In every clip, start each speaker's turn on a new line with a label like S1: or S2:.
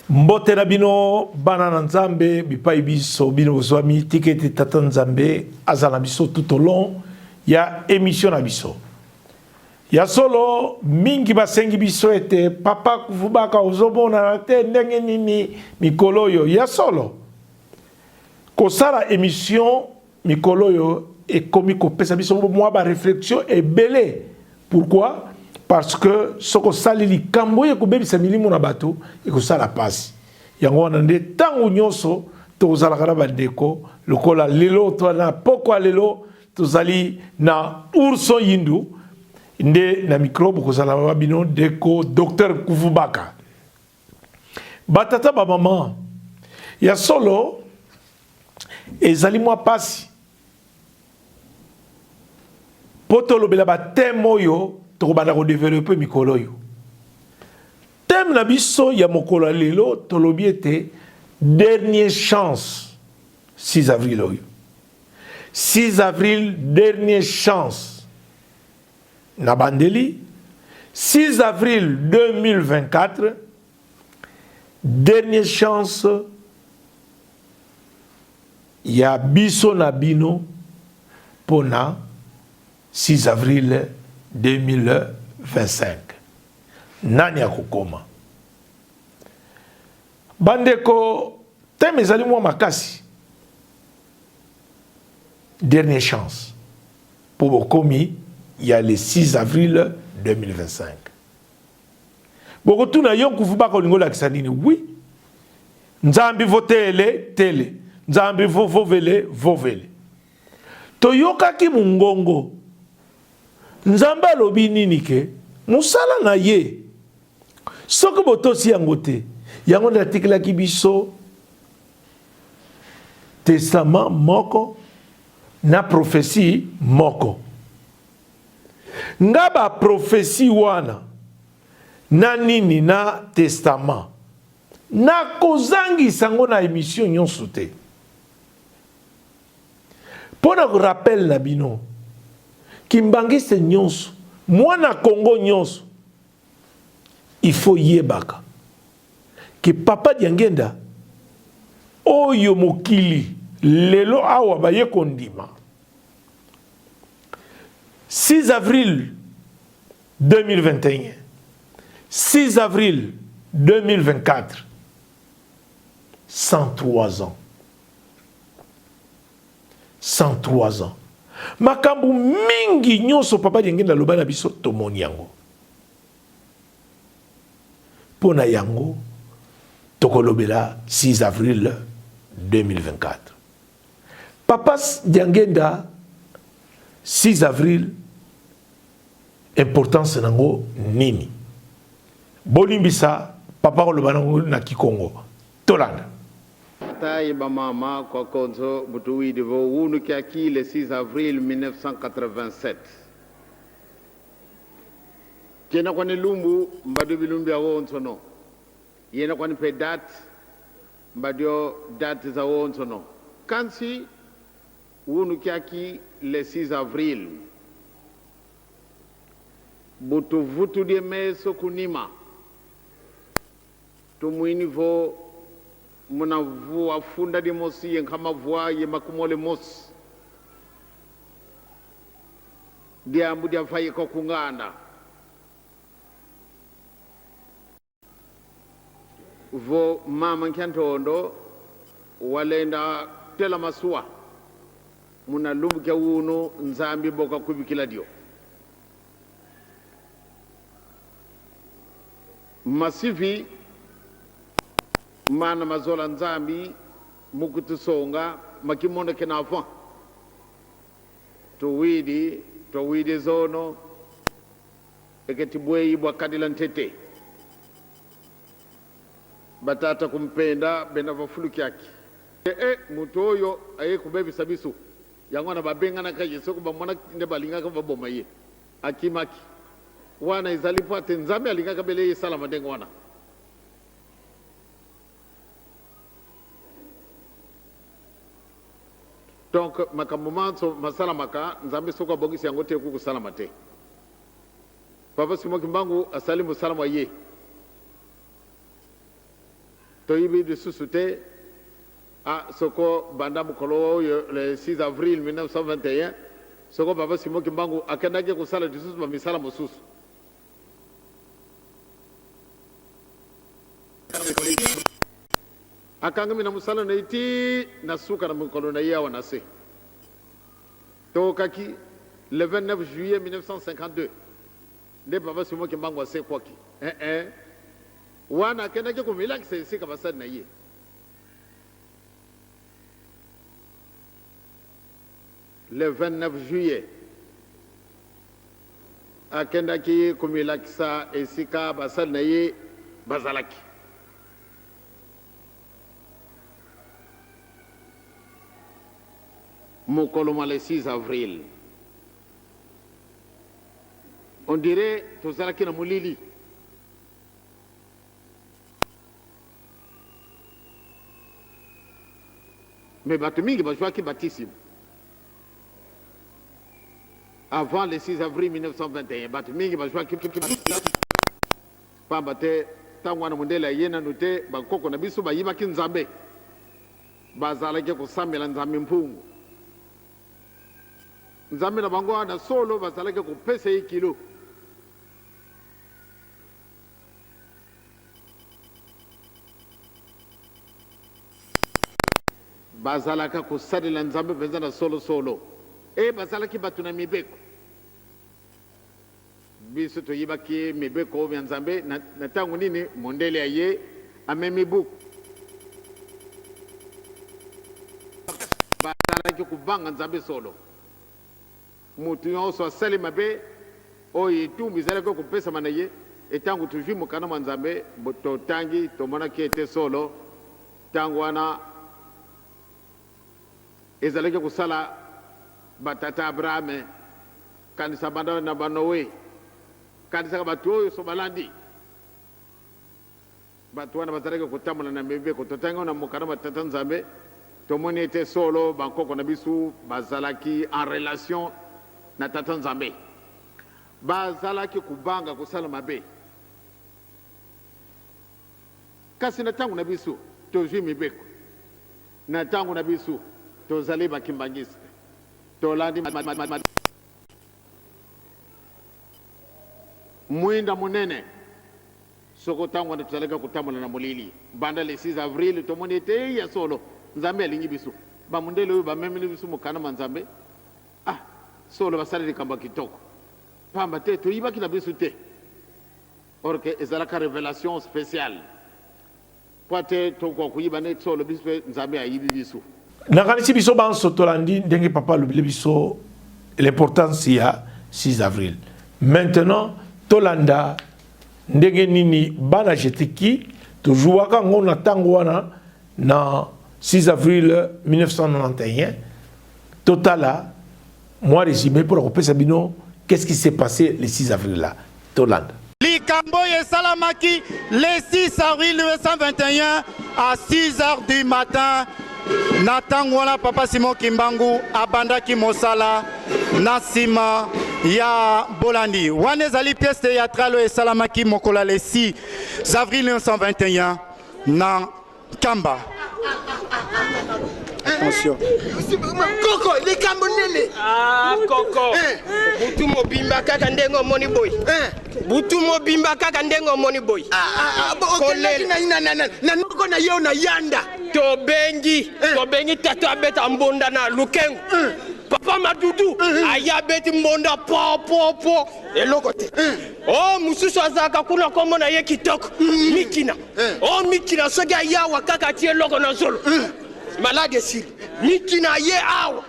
S1: Mbote na bino bana na nzambe bipai biso bino zwami tiketi tata nzambe azala biso tout au long ya émission na biso ya solo mingi basengi biso ete papa kuvubaka ozobona na te ndenge nini mikolo yo ya solo kosala émission mikolo yo ekomi kopesa biso mwa ba réflexion ebele. Pourquoi? Parce que ce que sali likambo ye kobebisa milimo na bato ekosala pasi yango wana nde tango nyonso tozalaka na bandeko lokola lelo to na poko lelo tozali na Urso Yindu nde na microbe kozala babino deko docteur Kuvubaka batata ba mama ya solo ezali mwa pasi poto lobela ba temo yo tokobanda ko développer mikolo yo thème na biso ya mokolo lelo tolobi ete dernière chance 6 avril oyo 6 avril dernière chance na bandeli 6 avril 2024 dernière chance ya biso na bino pona 6 avril 2025. Nani akukoma bandeko teme ezali mwa makasi dernière chance pour bokomi il y a le 6 avril 2025. Bokotuna yo Kuvubaka olingo lakisa nini? Oui, nzambi votele tele nzambi vovele vovele toyokaki mungongo nzamba lobi nini ke musala na ye soki botosi yango te yango natikelaki biso testament moko na prophétie moko nga ba prophétie wana na nini na testament na kozangisa ngo na émission nyonso te pona ko rappel na bino kimbangiste nyonso mwana Congo nyonso il faut yebaka que papa Diangenda oyo mokili lelo awa baye kondima 6 avril 2021 6 avril 2024 103 ans 103 ans makambu mingi nyonso papa Diangenda loba na biso tomoni yango pona yango tokolobela 6 avril 2024 papa Diangenda 6 avril importance nango nini bolimbisa papa koloba nango na Kikongo tolanda
S2: tayi ba mama kwa konzo butuwi devo wunu kiaki le 6 avril 1987 kena kwa lumbu mbadu bilumbi ya nsono yena kwa pedat mbadio date za wonsono kansi wunu kiaki le 6 avril butu vutu de meso kunima tumwini vo muna vua funda de mosi yen kama vua ye makumole mos dia ambu dia faye ko kunganda vo mama nkantondo walenda tela masua muna lumbu kya wuno nzambi boka kubikila dio masivi mana mazola nzambi mukutu songa makimonda kenafa to widi zono eketi bwei bwa kadila ntete batata kumpenda bena vafuluki yake mutoyo aye kubebi sabisu yangwana babenga na kaje soko bamwana nde balinga ka baboma ye akimaki wana izalipo tenzame alinga kabele salama dengo wana donc makamomanso masala maka nzambe soko bogisi yango te ku salama te papa simo kimbangu asalimu salama ye to yibi de susute a soko banda mukolo le 6 avril 1921 soko papa simo kimbangu akendake kusala de susu misala mosusu akanga mina musala na iti na suka na mukolo na yawa na se to kaki le 29 juillet 1952 nde papa simo kimbangu ase kwaki wana akendake kumila kisesi kabasadi na ye le 29 juillet akendaki kumila kisa esika basadi na ye bazalaki Mokoloma le 6 avril. On dirait que vous allez Moulili. Mais Batumingi va jouer qui baptissime. Avant le 6 avril 1921, Batumingi va jouer qui baptissime. Pas battre, Tangwana Mundela Yena Nute, Bakoko Nabisu, Bayiba Kinzambe. Bazalake Kusamela Nzambi Mpungu. Nzambe na bango na solo bazalake ko pesa 1 kilo bazalaka ko sadela nzambe benza na solo bazalaki batuna mibeko biso to yibaki mibeko ya nzambe na tangu nini mondele aye amemi buku bazalaki kubanga nzambe solo mutu yonso asali mabe oyo etumbu ezalaki kopesa na ye etango tozwi mokanda mwa nzambe totangi tomonaki ete solo ntango wana ezalaki kosala batata abrahame kanisa banda na banowe kanisaka bato oyo so balandi bato wana bazalaki kotambola na mibeko totangi na mokanda mwa tata nzambe tomoni ete solo bankoko na biso bazalaki en relation na tata nzambe bazalaki kubanga kusala mabe kasi na tangu na biso tozwi mibeko na tangu na biso tozali bakimbangisi tolandi mwinda munene soko tangu na tuzalika kutambola na mulili banda le 6 avril tomoni ete ya solo nzambe alingi biso bamundele oyo bamemeli biso mokana ma nzambe solo basali kamba kitoko pamba te to yibaki na biso te or que ezalaka révélation spéciale poate to ko kuyiba ne solo biso nzambe ayibi biso
S1: nakanisi biso bansotolandi ndenge papa alobile biso l'importance ya 6 avril maintenant tolanda ndenge nini bana jetiki tozwaka ngo na tango wana na 6 avril 1991 totala moi résumé pour la Sabino, qu'est-ce qui s'est passé le 6 avril là, Tolanda.
S3: Makambo et Salamaki, le 6 avril 1921 à 6h du matin. Natangwana Papa Simon Kimbangu, Abandaki Mosala, Nasima, Ya Bolandi. Wanezali pièce théâtrale et Salamaki Mokola le 6 avril 1921 na Kamba. Attention.
S4: Coco, les Cambonene.
S5: Ah, Coco. Butu mobimba kaka ndengo money boy. Butu mobimba kaka ndengo money boy.
S4: Nanoko na yo na yanda.
S5: Tobengi tata beta mbonda na lukengu. Papa Madudu aya beti mbonda po elokote. Oh mususu azaka kuna komo na ye kitoko. Mikina. Oh mikina soga ya wakaka tie loko na zolo. Malade si Mikina ye awa.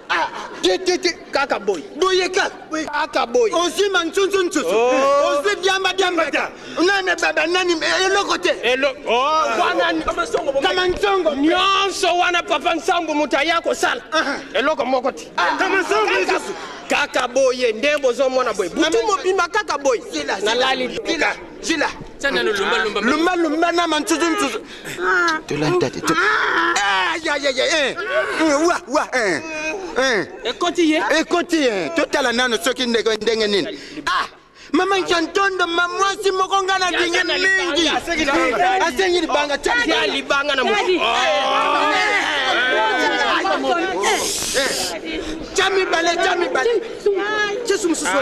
S5: Tete kaka boy.
S4: Boyeka.
S5: Kaka boy.
S4: Osi manchunchunchu. Osi diamba. Nane baba nani elokote.
S5: Oh wana
S4: Kamanchongo.
S5: Nyonso wana papa nsambu mutayako sala. Eloko mokoti.
S4: Kamanchongo.
S5: Kaka boy ndembo zo mwana boy. Butu mobimba kaka boy. Na lali
S4: Zila.
S5: Sana lumba.
S4: Lumba na manchunchunchu. Tolanda. Ya. Wa. Ekoti. Totala nano soki ndenge nini. Mama Chantondo mamwasi mokongana dinga mingi. Asengi libanga chali.
S5: Libanga na mutu.
S4: Chami bale. Jesu mususu.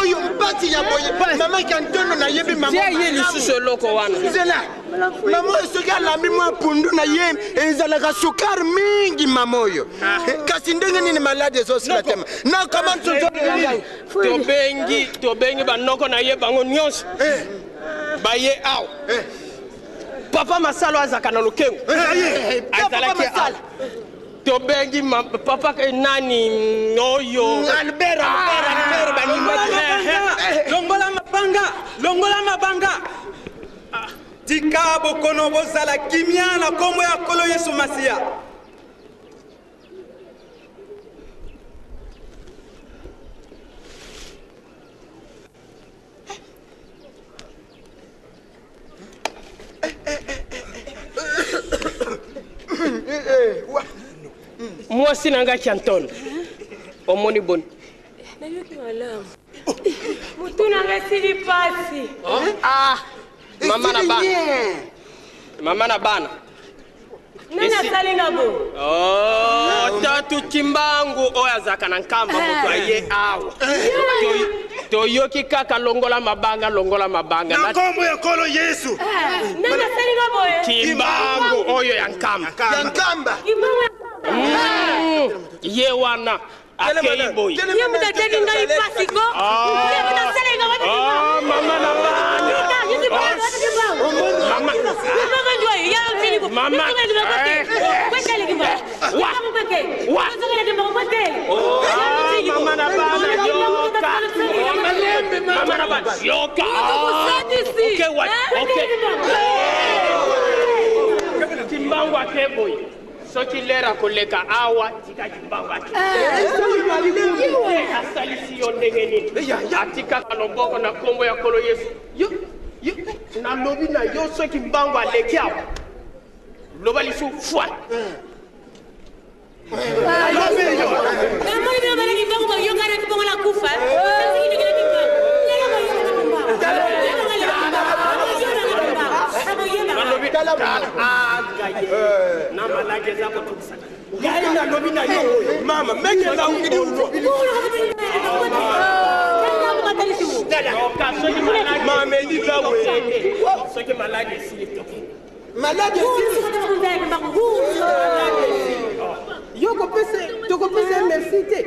S4: Oyo mpati ya boye. Mama Chantondo na yebi mama.
S5: Ye lisusu loko wana.
S4: Zela. Mama soki alami mwa pundu na ye ezalaka sukari mingi mamoyo. Kasi ndenge nini malade zosila tema. Na kama
S5: Tobengi banoko na ye bango nyonso. Ba ye aw. Papa Masalo azaka na lukengu. Azalaki aw. Tobengi papa nani oyo.
S4: Albert
S6: Longola mabanga. Tika bokono bozala kimia na kombo ya kolo Yesu Masia.
S5: Mwasi nanga Chanton. Omoni bon.
S7: Nayoki malamu. Mutu nanga sili pasi.
S5: Mama na bana.
S7: Nani asali na bo?
S5: Tatu Kimbangu oya zaka na nkamba mutu aye awa. Toyoki kaka longola mabanga.
S3: Na kombo ya kolo Yesu.
S7: Nani asali na bo?
S5: Kimbangu oyo ya nkamba. Ye wana. Akei boy.
S7: Ye muta tegi ngali pasi go. Ye muta sali na wata Kimbangu.
S5: Mama na bana. Mama. Kimbangu akeboy. Soki lera koleka awa tika Kimbangu ake. Asalisi yo ndenge nini. Atika kaloboko na kombo ya kolo Yesu. Na lobi na yo soki Kimbangu aleki awa. Loba lisu fwa.
S6: Mama, make it down. Mama, ni dawe.
S5: Soki malade si toki.
S4: Malade
S6: Toko pese merci te.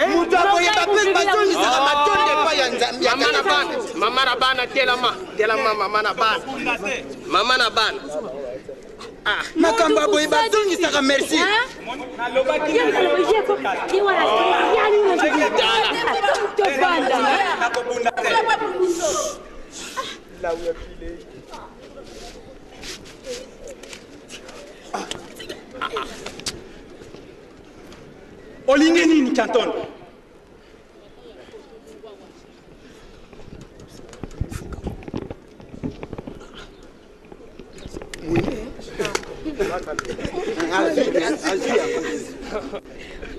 S4: Mutu aboye bapes batoni saka matonde pa ya nzambi.
S5: Mama na bana telama mama na bana.
S4: Makambo aboye batoni saka merci.
S6: Olinge nini Chanton?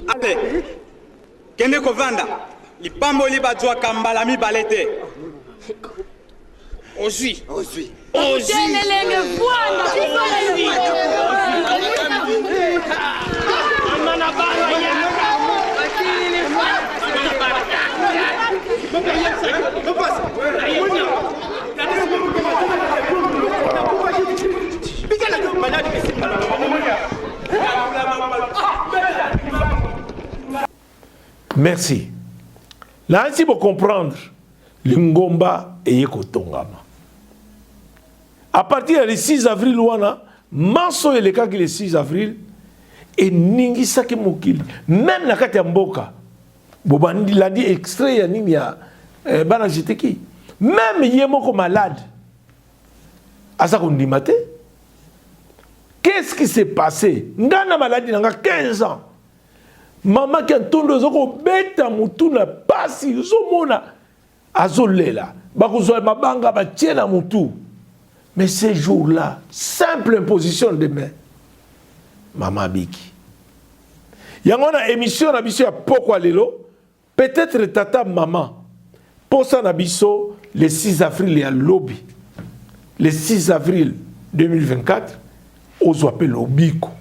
S6: ate kende kovanda lipamboli bazwaka mbala mibale te
S5: ozwi
S7: Telelenge bwana.
S5: mana bana yaka
S1: Merci. Là, si vous comprendre, le Ngomba est Kotongama. À partir du 6 avril, Manso et le cas le 6 avril, et Ningi Saki Mokili, même la Katamboka, Bobandi l'a dit extrait, il y a Banajiteki, même Yemoko malade, à ça qu'on dit maté. Qu'est-ce qui s'est passé? Ngana maladie, n'a 15 ans. Maman qui a tourné aux bêta mutuna pasi zomona azolela bakuzoa mabanga batiena mutu. Mais ces jours-là, simple imposition de main. Maman Biki. Yangona émission na biso ya pokwa lelo, peut-être tata maman. Pour ça na biso le 6 avril ya lobby. Le 6 avril 2024, ozo appelle Obiko.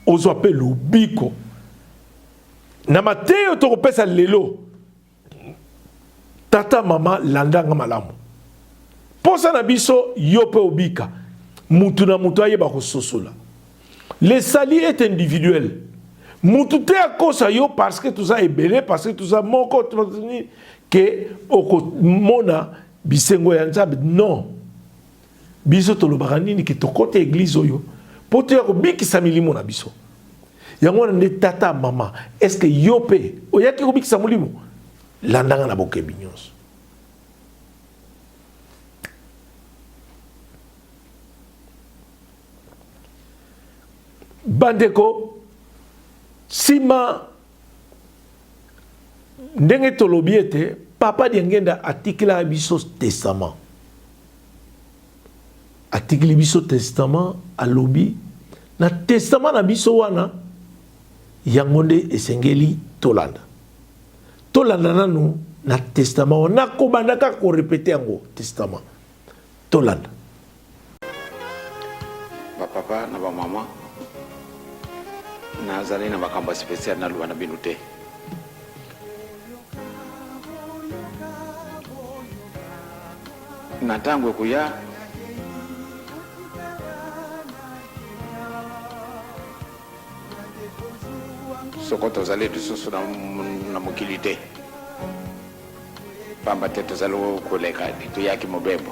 S1: Ozo appelle Obiko. Na mateyo to kopesa lelo. Tata mama landanga malamu. Posa na biso yope obika. Mutu na mutu ayeba ko sosola. Le sali est individuel. Mutu te akosa yo parce que tout ça est belé, parce que tout ça moko que oko mona bisengo ya nzambe. Non. Biso to lobaka nini ke to kote église oyo. Poto ya ko bikisa milimo na biso. Yango ne tata mama. Est-ce que yope oyaki ko bikisa mulimo? Landanga na boke binyos. Bandeko sima ndenge tolobi ete papa diengenda atikila biso testament. Atikili biso testament alobi na testament na biso wana yangonde esengeli tolanda. Tolanda nanu na testament na kobandaka ko répéter yango testament. Tolanda.
S2: Ba papa na ba mama nazali na makamba spécial na luana binute. Natangwe kuya sokoto zali dususu na mukilite pamba teto zali koleka ditu yaki mobembo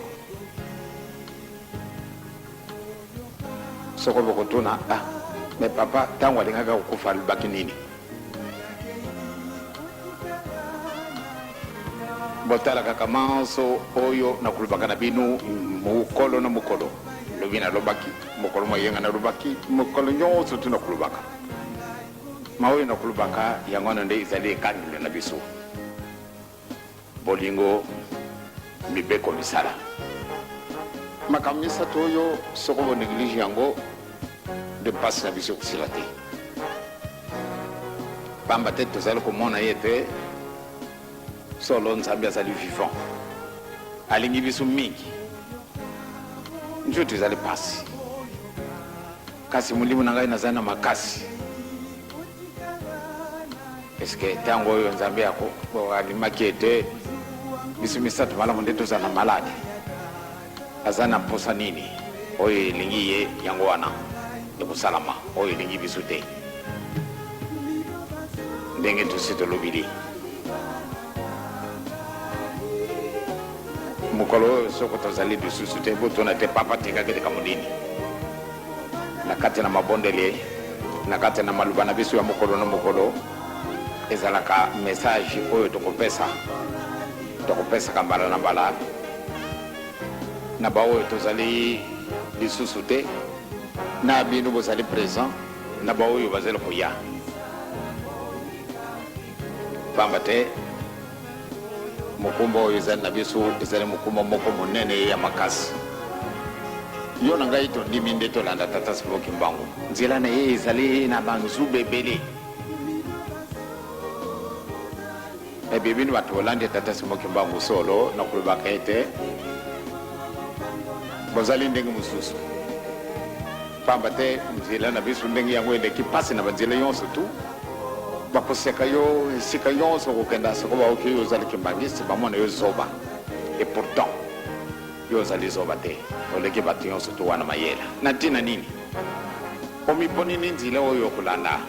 S2: sokobo kotuna mais papa tango alingaka kufa libaki nini botala kaka manso oyo na kulubaka na binu mukolo na mukolo lobina lobaki mukolo moyenga na lobaki mukolo nyonso tuna kulubaka maoyo na kulubaka yangono nde izali kanile na biso bolingo mibeko misala makamisa toyo sokobo néglige yango de passe na biso kusila te pamba te tozali komona ye te solo nzambe azali vivant alingi biso mingi nzoto ezali pasi kasi molimo na ngai nazali na makasi eske ntango oyo nzambe yako alimaki ete biso misato malamu nde tozala na malade aza na mposa nini oyo elingi ye yango wana ekosalama oyo elingi biso te ndenge tosi tolobili mokolo oyo soko tozali lisusu te po tona te papa tekaki teka monini na kati na mabondele na kati na maluba na biso ya mokolo na mokolo ezalaka message oyo tokopesaka mbala na mbala na baoyo tozali lisusu te na bino bozali présent na baoyo bazali koya pamba te mokumba oyo ezali na biso ezali mokumba moko monene ya makasi yo na ngai to ndimi nde tolanda tata Simon Kimbangu nzela na ye ezali na banzube ebele ebibini bato olandi tata Simon Kimbangu solo na kulobaka ete bozali ndenge mosusu pamba te nzela na biso ndenge yango eleki mpasi na banzela nyonso tu bakoseka yo esika nyonso kokenda soko baoki yo ozali kimbangisi bamona yo zoba et pourtant yo ozali zoba te oleki bato nyonso tu wana mayela na ntina nini omiponi ni nzela oyo okolanda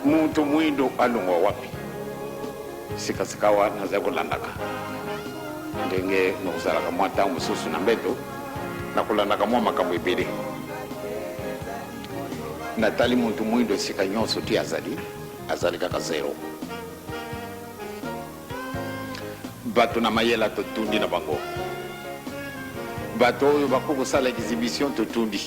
S2: muntu mwindo alungwa wapi sikasika wa naza kolandaka ndenge nokuzalaka mwa ntango mosusu na mbeto nakolandaka mwa makambo ebele natali muntu mwindo esika nyonso ti azali kaka zero bato na mayela totundi na bango bato oyo bakokosala exhibition totundi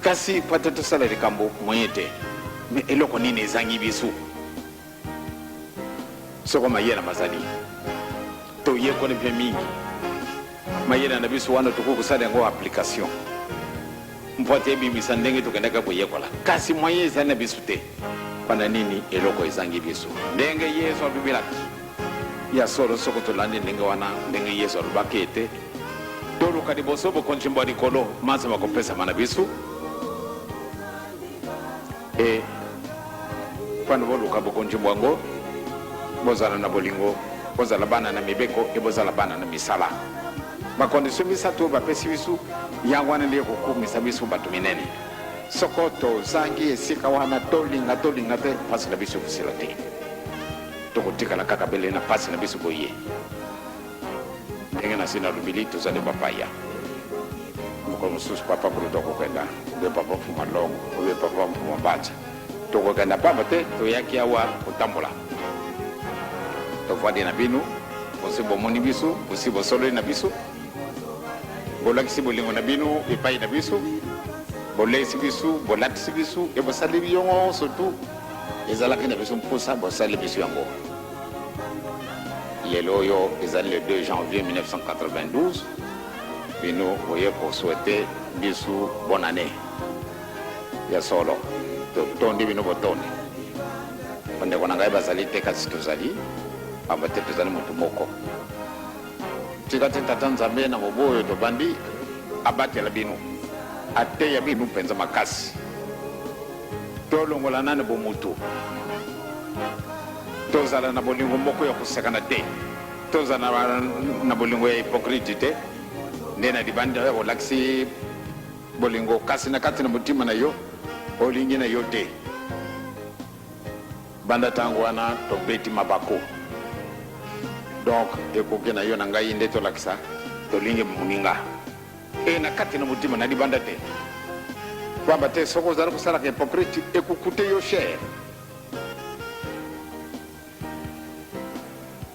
S2: kasi pata tosala likambo moye te me eloko nini ezangi biso soko mayela mazali toyekoni mpe mingi mayela na biso wana tokokosala yango application mpo te ebimisa ndenge tokendaka koyekola kasi moye ezali na biso te mpona nini eloko ezangi biso ndenge yesu alobelaki ya solo soko tolandi ndenge wana ndenge yesu alobaki ete toluka liboso bokonzimbo ya likolo manza bakopesama na biso e mpona boluka bokonzimbo yango bozala na bolingo bozala bana na mibeko e bozala bana na misala bakondisio misato oyo bapesi biso yango wana nde kokumisa biso bato minene soko tozangi esika wana tolinga te mpasi na biso kosila te tokotikala kaka bele na mpasi na biso boye ndenge nasi nalobeli tozali bapaya mokolo mosusu papa kolo tokokenda obe papa mfuma longo obe papa mfuma mbaja tokokenda pamba te toyaki awa kotambola tovandi na bino bosi bomoni biso bosi bosololi na biso bolakisi bolingo na bino epai na biso bolesi biso bolatisi biso e bosali yonso tu ezalaki na biso mposa bosali biso yango lelo oyo ezali le 2 janvier 1992 bino oye kosouhaite biso bonne année ya solo totondi bino botondi ondeko na ngai bazali te kasi tozali pamba te tozali motu moko tika te tata nzambe na mobu oyo tobandi abatela bino ateya bino mpenza makasi tolongola nane bomutu tozala na bolingo moko ya kosekana te tozala na bolingo ya hypocrite te nde na libanda ya kolakisi bolingo kasi na kati na motima na yo olingi na yo te banda ntango wana tobeti mabako donc ekoki na yo na ngai nde tolakisa tolingi moninga e na kati na motima na libanda te pamba te soko ozali kosalaka hypocrite ekokute yo cher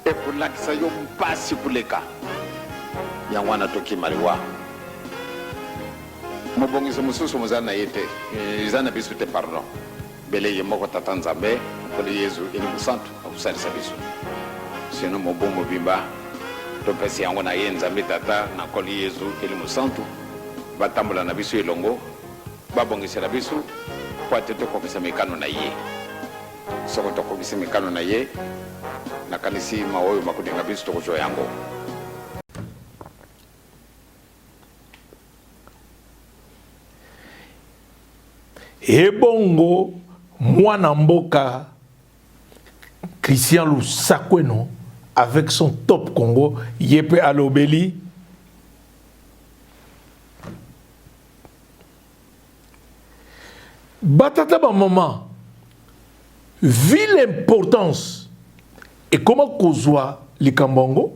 S2: ekolakisa yo mpasi kuleka yango wana tokimaliwa mobongiso mosusu mozali na ye te eza na biso te pardon bele ye moko tata nzambe nkoli yezu eli mosantu akosalisa biso sino mobu mobimba topesi yango na ye nzambe tata na nkoli yezu eli mosantu batambola na biso elongo babongisela biso po ate tokokisa mikano na ye soko tokokisi mikano na ye nakanisi maoyo makodenga biso tokozwa yango
S1: ebongo mwana mboka Christian Lusakweno avec son Top Congo yepe alobeli batata ba maman vu l'importance et comment kozwa likambongo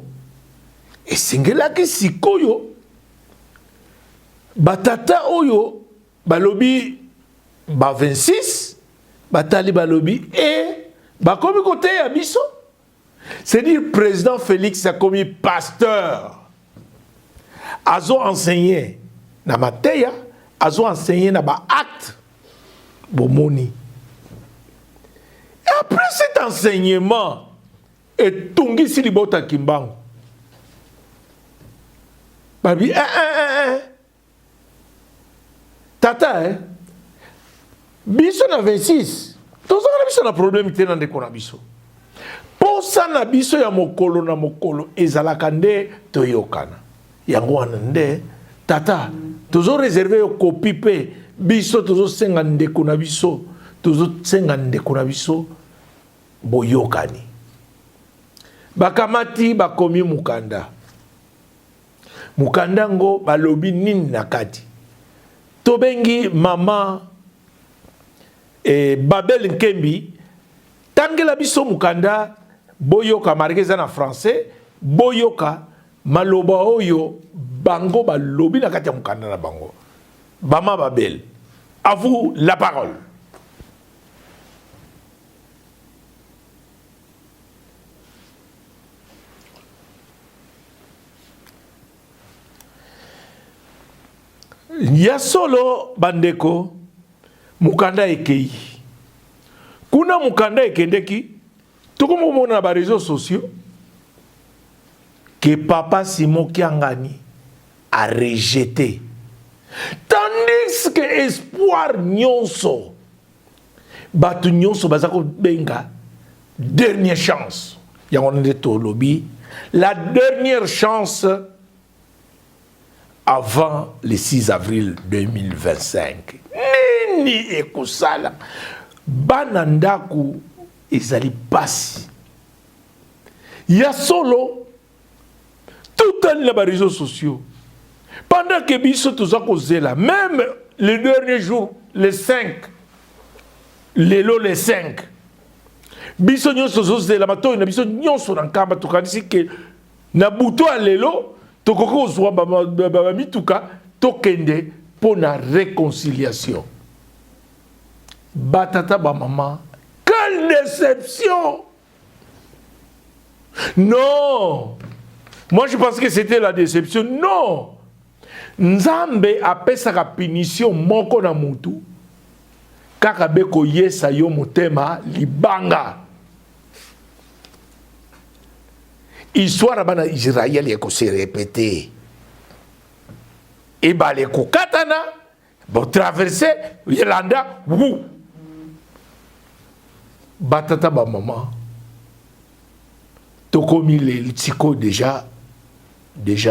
S1: esengelaki sikoyo batata oyo balobi ba 26 batali balobi et bakomi côté ya biso c'est dire président Félix a commis pasteur azo enseigné na mateya azo enseigné na ba acte bomoni et après cet enseignement et tungisi libota kimbangu babi tata biso na 26 tozala biso na problème te na ndeko na biso posa na biso ya mokolo na mokolo ezalaka nde toyokana yango wana nde tata tozo réserver yo kopi pe biso tozo senga ndeko na biso boyokani bakamati bakomi mukanda ngo balobi nini na kati tobengi mama Babel Nkembi tangela biso mukanda boyoka marqueza na français boyoka maloba oyo bango balobi na kati ya mukanda na bango. Mama Babel, à vous la parole. Ya solo bandeko mukanda ekei. Kuna mukanda ekendeki tokomona na ba réseaux sociaux que papa Simon Kiangani a rejeté. Tandis que espoir nyonso batu nyonso bazako benga dernière chance. Yango ndeto lobi la dernière chance avant le 6 avril 2025. Nini ekusala banandaku ezali pasi. Ya solo tout les réseaux sociaux. Pendant que biso tozako zela, même le dernier jour, les 5, les 5, biso nyonso zela mato na biso nyonso na kamba tokandisi ke na buto a lelo tokoko zwa ba mituka tokende pour la réconciliation. Batata ba maman, quelle déception! Non! Moi je pensais que c'était la déception. Non! Nzambe apesaka punition moko na mutu kaka beko yesa yo motema libanga. Histoire bana Israël yeko se répéter. Et bale ko katana bo traverser Yolanda wou. Batata ba maman. Tokomi le tsiko déjà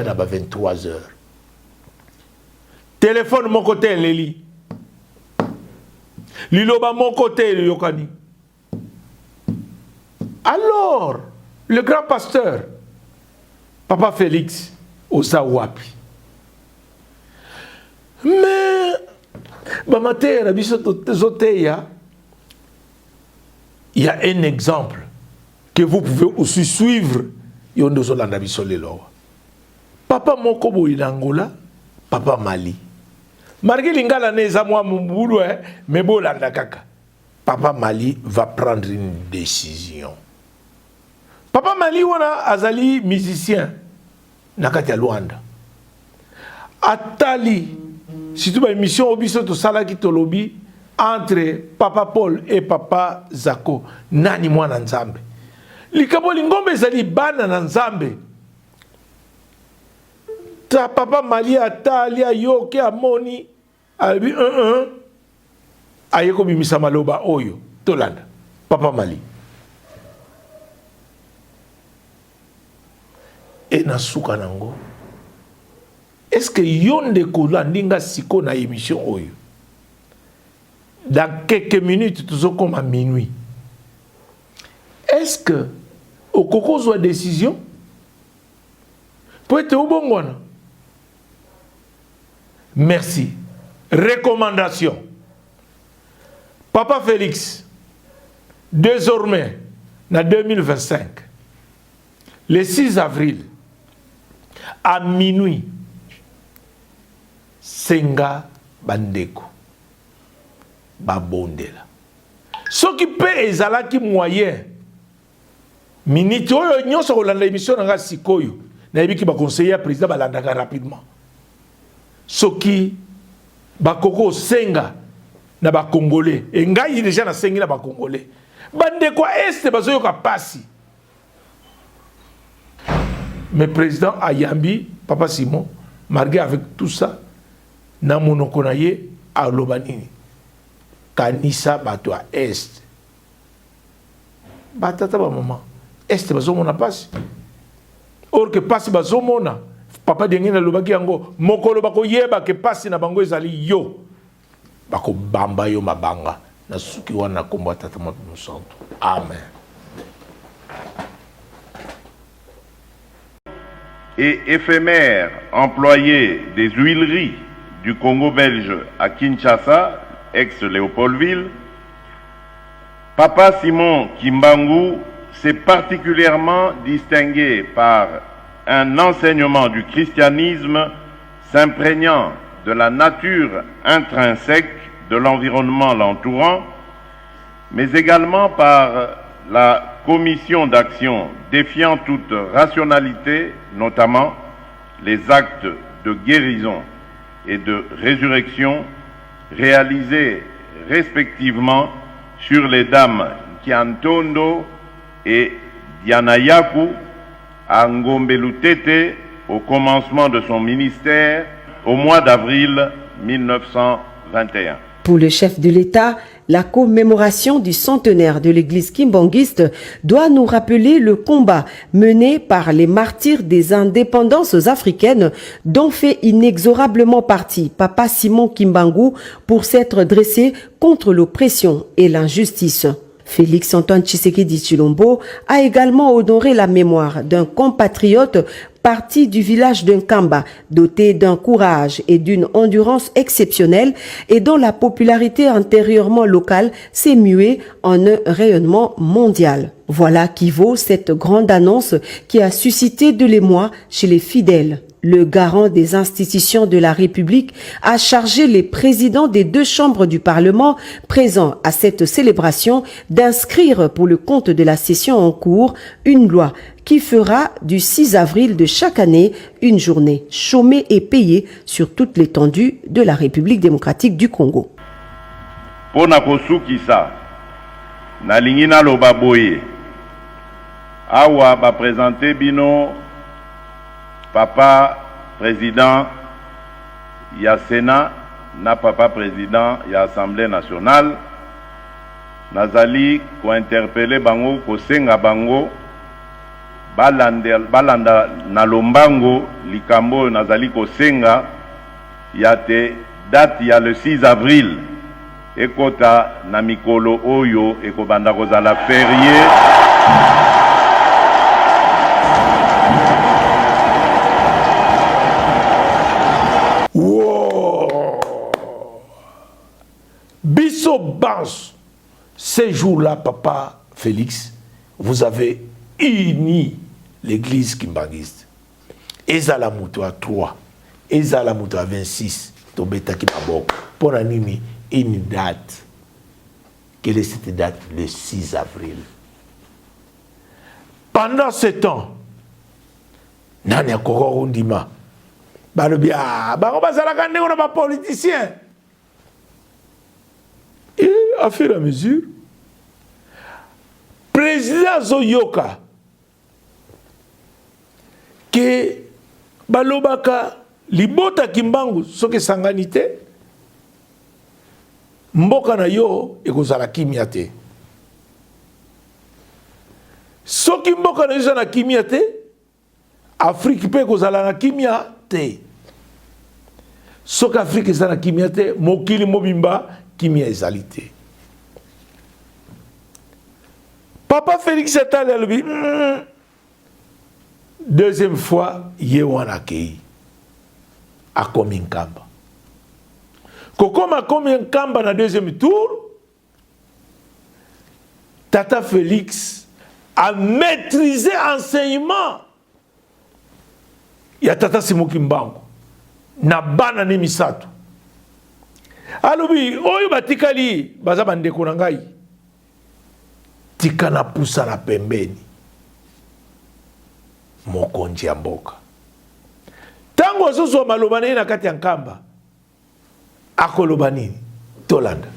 S1: na ba 23 heures. Téléphone mon côté Leli. Liloba mon côté Yokani. Alors, le grand pasteur, Papa Félix, Osawapi. Mais, il y a un exemple que vous pouvez aussi suivre. Papa Mokobo Ilangola, Papa Mali. Malgré l'ingala neza moi mboulou mais bolanda kaka. Papa Mali va prendre une décision. Papa Mali wana azali musicien nakati ya Luanda. Atali si tu ba émission obiso to sala ki tolobi entre Papa Paul et Papa Zako nani mwana Nzambe. Likabo lingombe ezali bana na Nzambe. Ta Papa Mali atali ayoke amoni albi ayeko bimisa maloba oyo tolanda Papa Mali e na suka nango. Est-ce que yonde kolandinga siko na émission oyo dans quelques minutes tout comme à minuit? Est-ce que au koko soit décision peut être au bon one? Merci. Recommandation. Papa Félix, désormais, en 2025, le 6 avril, à minuit, Senga Bandeko, Babondela. Ce qui peut ezalaki moyen, minute, nous sommes dans l'émission de Sikoyo, nous avons conseillé à président Balandaka rapidement. Soki bakoko senga na ba congolais et ngai déjà na sengi na ba congolais bande kwa est bazoyo ka pasi Mais président Ayambi, Papa Simon, malgré avec tout ça, na monokonaye a lobanini. Kanisa bato a est. Batata ba maman. Est bazomona passe. Or que passe bazomona. Papa dengena lobaki yango mokolo bako yeba ke passe na bango ezali yo. Bako bamba yo mabanga. Na suki wana komba tata mabino santo. Amen.
S8: Et éphémère employé des huileries du Congo belge à Kinshasa, ex-Léopoldville, Papa Simon Kimbangu s'est particulièrement distingué par un enseignement du christianisme s'imprégnant de la nature intrinsèque de l'environnement l'entourant, mais également par la commission d'action défiant toute rationalité, notamment les actes de guérison et de résurrection réalisés respectivement sur les dames Kiantondo et Dianayaku à Ngombe-Lutete au commencement de son ministère au mois d'avril 1921.
S9: Pour le chef de l'État, la commémoration du centenaire de l'église kimbanguiste doit nous rappeler le combat mené par les martyrs des indépendances africaines dont fait inexorablement partie Papa Simon Kimbangu pour s'être dressé contre l'oppression et l'injustice. Félix Antoine Tshisekedi Tshilombo a également honoré la mémoire d'un compatriote parti du village d'Nkamba, doté d'un courage et d'une endurance exceptionnelle et dont la popularité antérieurement locale s'est muée en un rayonnement mondial. Voilà qui vaut cette grande annonce qui a suscité de l'émoi chez les fidèles. Le garant des institutions de la République a chargé les présidents des deux chambres du Parlement présents à cette célébration d'inscrire pour le compte de la session en cours une loi qui fera du 6 avril de chaque année une journée chômée et payée sur toute l'étendue de la République démocratique du Congo.
S8: Pona kosukisa na lingina loba boye awa ba présenter bino papa président ya Sénat na papa président ya Assemblée nationale nazali ko interpeller bango ko senga bango balanda na lombango likambo nazali ko senga ya te date ya le 6 avril ekota na mikolo oyo ekobanda kozala férié.
S1: Bisso Bans, ces jours-là, papa Félix, vous avez uni l'église kimbanguiste. Ezala Mouto à 3, Ezala Mouto à 26, Tobeta Kimabok, pour animer une date. Quelle est cette date? Le 6 avril. Pendant ce temps, Nani a Korondima, Balobia, Barobazalakande, on n'a pas politicien. Et à fur et à mesure, président Zoyoka, que Balobaka, Libota Kimbangu, soke sanganite, Mboka na yo, ekozala kimia te. Soki mboka na yo na kimia te, Afrique pe ekozala na kimia te. Soki Afrique ezala na kimia te, mokili mobimba, kimia ezali te. Papa Félix Etale alobi, deuxième fois, yewana kei. Akomi Nkamba. Kokoma akomi Nkamba na deuxième tour, Tata Félix a maîtrisé l'enseignement. Il y a Tata Simon Kimbangu. Na bana ne misato. Alobi, oyo batikali, baza bandeko na ngai. Tika na pusa na pembeni. Mokonzi ya mboka. Tango azozo maloba na kati ya Nkamba. Akoloba nini? Tolanda.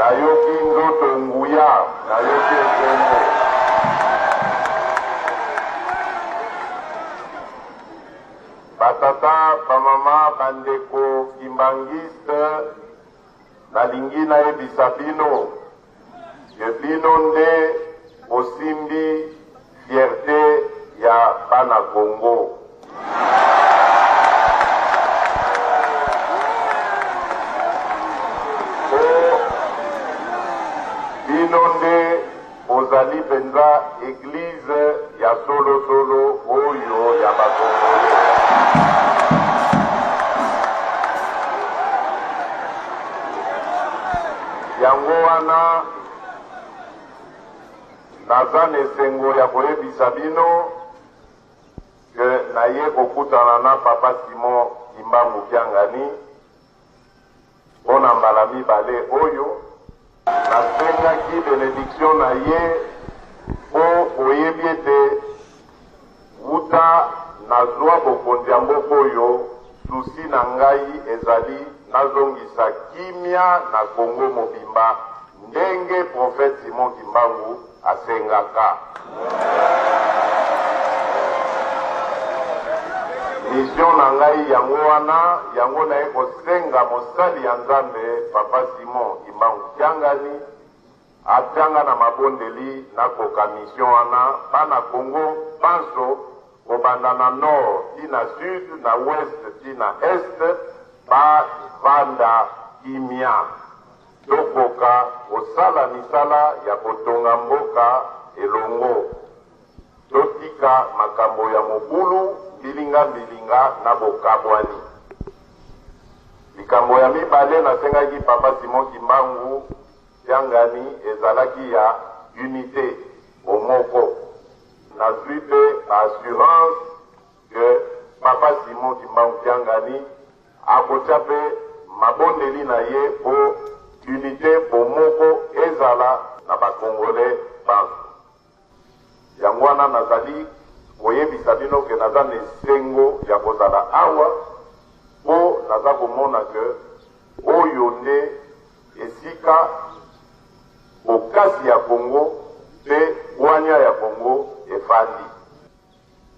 S8: nayoki nzoto nguya nayoki esengo batata bamama bandeko kimbangiste nalingi nayebisa bino ke bino nde osimbi fierté ya bana Congo. Bino nde ozali penza église ya solo oyo ya bakongole. Yango wana naza na esengo ya koyebisa bino ke naye kokutana na papa Simon Kimbangu Kiangani mpona mbala mibale oyo nasengaki benediction na ye po oyebi ete wuta nazwa bokonzi ya mboka oyo susi na ngai ezali nazongisa kimia na Kongo mobimba ndenge prophète Simon Kimbangu asengaka. Mission na ngai yango wana yango naye kosenga mosali ya Nzambe papa Simon Kimbangu Kiangani atanga na mabondeli na koka mission wana bana Kongo panso kobanda na nord tina sud na west tina est ba vanda kimia tokoka osala misala ya kotonga mboka elongo totika makambo ya mobulu bilinga na bokabwani. Likambo ya mibale nasengaki papa Simon Kimbangu Kiangani ezalaki ya unité omoko. Nazwi pe assurance que papa Simon Kimbangu Kiangani akotia pe mabondeli na ye po unité omoko ezala na bakongole banso. Yango wana nazali koyebisa bino ke naza na esengo ya kozala awa po naza komona ke oyo nde esika okasi ya Kongo pe bwanya ya Kongo efandi.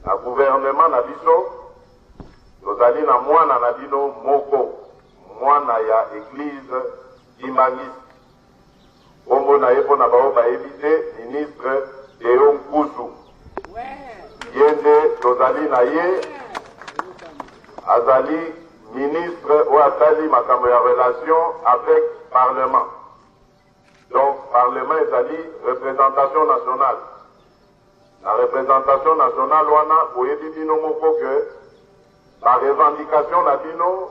S8: Na gouvernement na biso tozali na mwana na bino moko mwana ya église Kimbangiste kombo na ye mpo na bao bayebi te ministre Deo Nkusu yende tozali na ye azali ministre ou atali makambo ya relation avec parlement. Donc parlement ezali représentation nationale. La représentation nationale wana oyebi bino moko ke la revendication na bino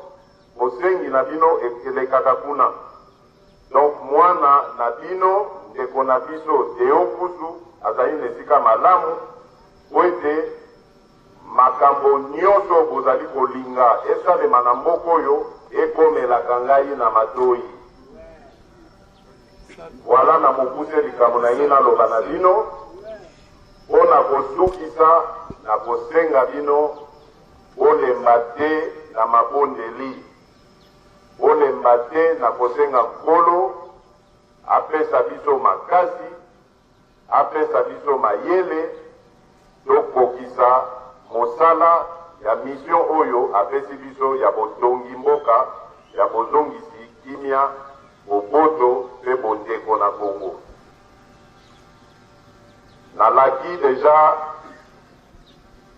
S8: bosengi na bino elekaka kuna. Donc mwana na bino ndeko na biso Deo Nkusu azali na esika malamu oete makambo nyonso bozali kolinga esalema na mboka oyo ekomelaka ngai na matoi. Voilà na mokuse likambo na ye naloba na bino mpona kosukisa na kosenga bino olemba te na mabondeli, olemba te na kosenga nkolo apesa biso makasi, apesa biso mayele tokokisa mosala ya mission oyo apesi biso ya botongi mboka ya bozongisi kimia boboto pe bondeko na Kongo. Nalaki deja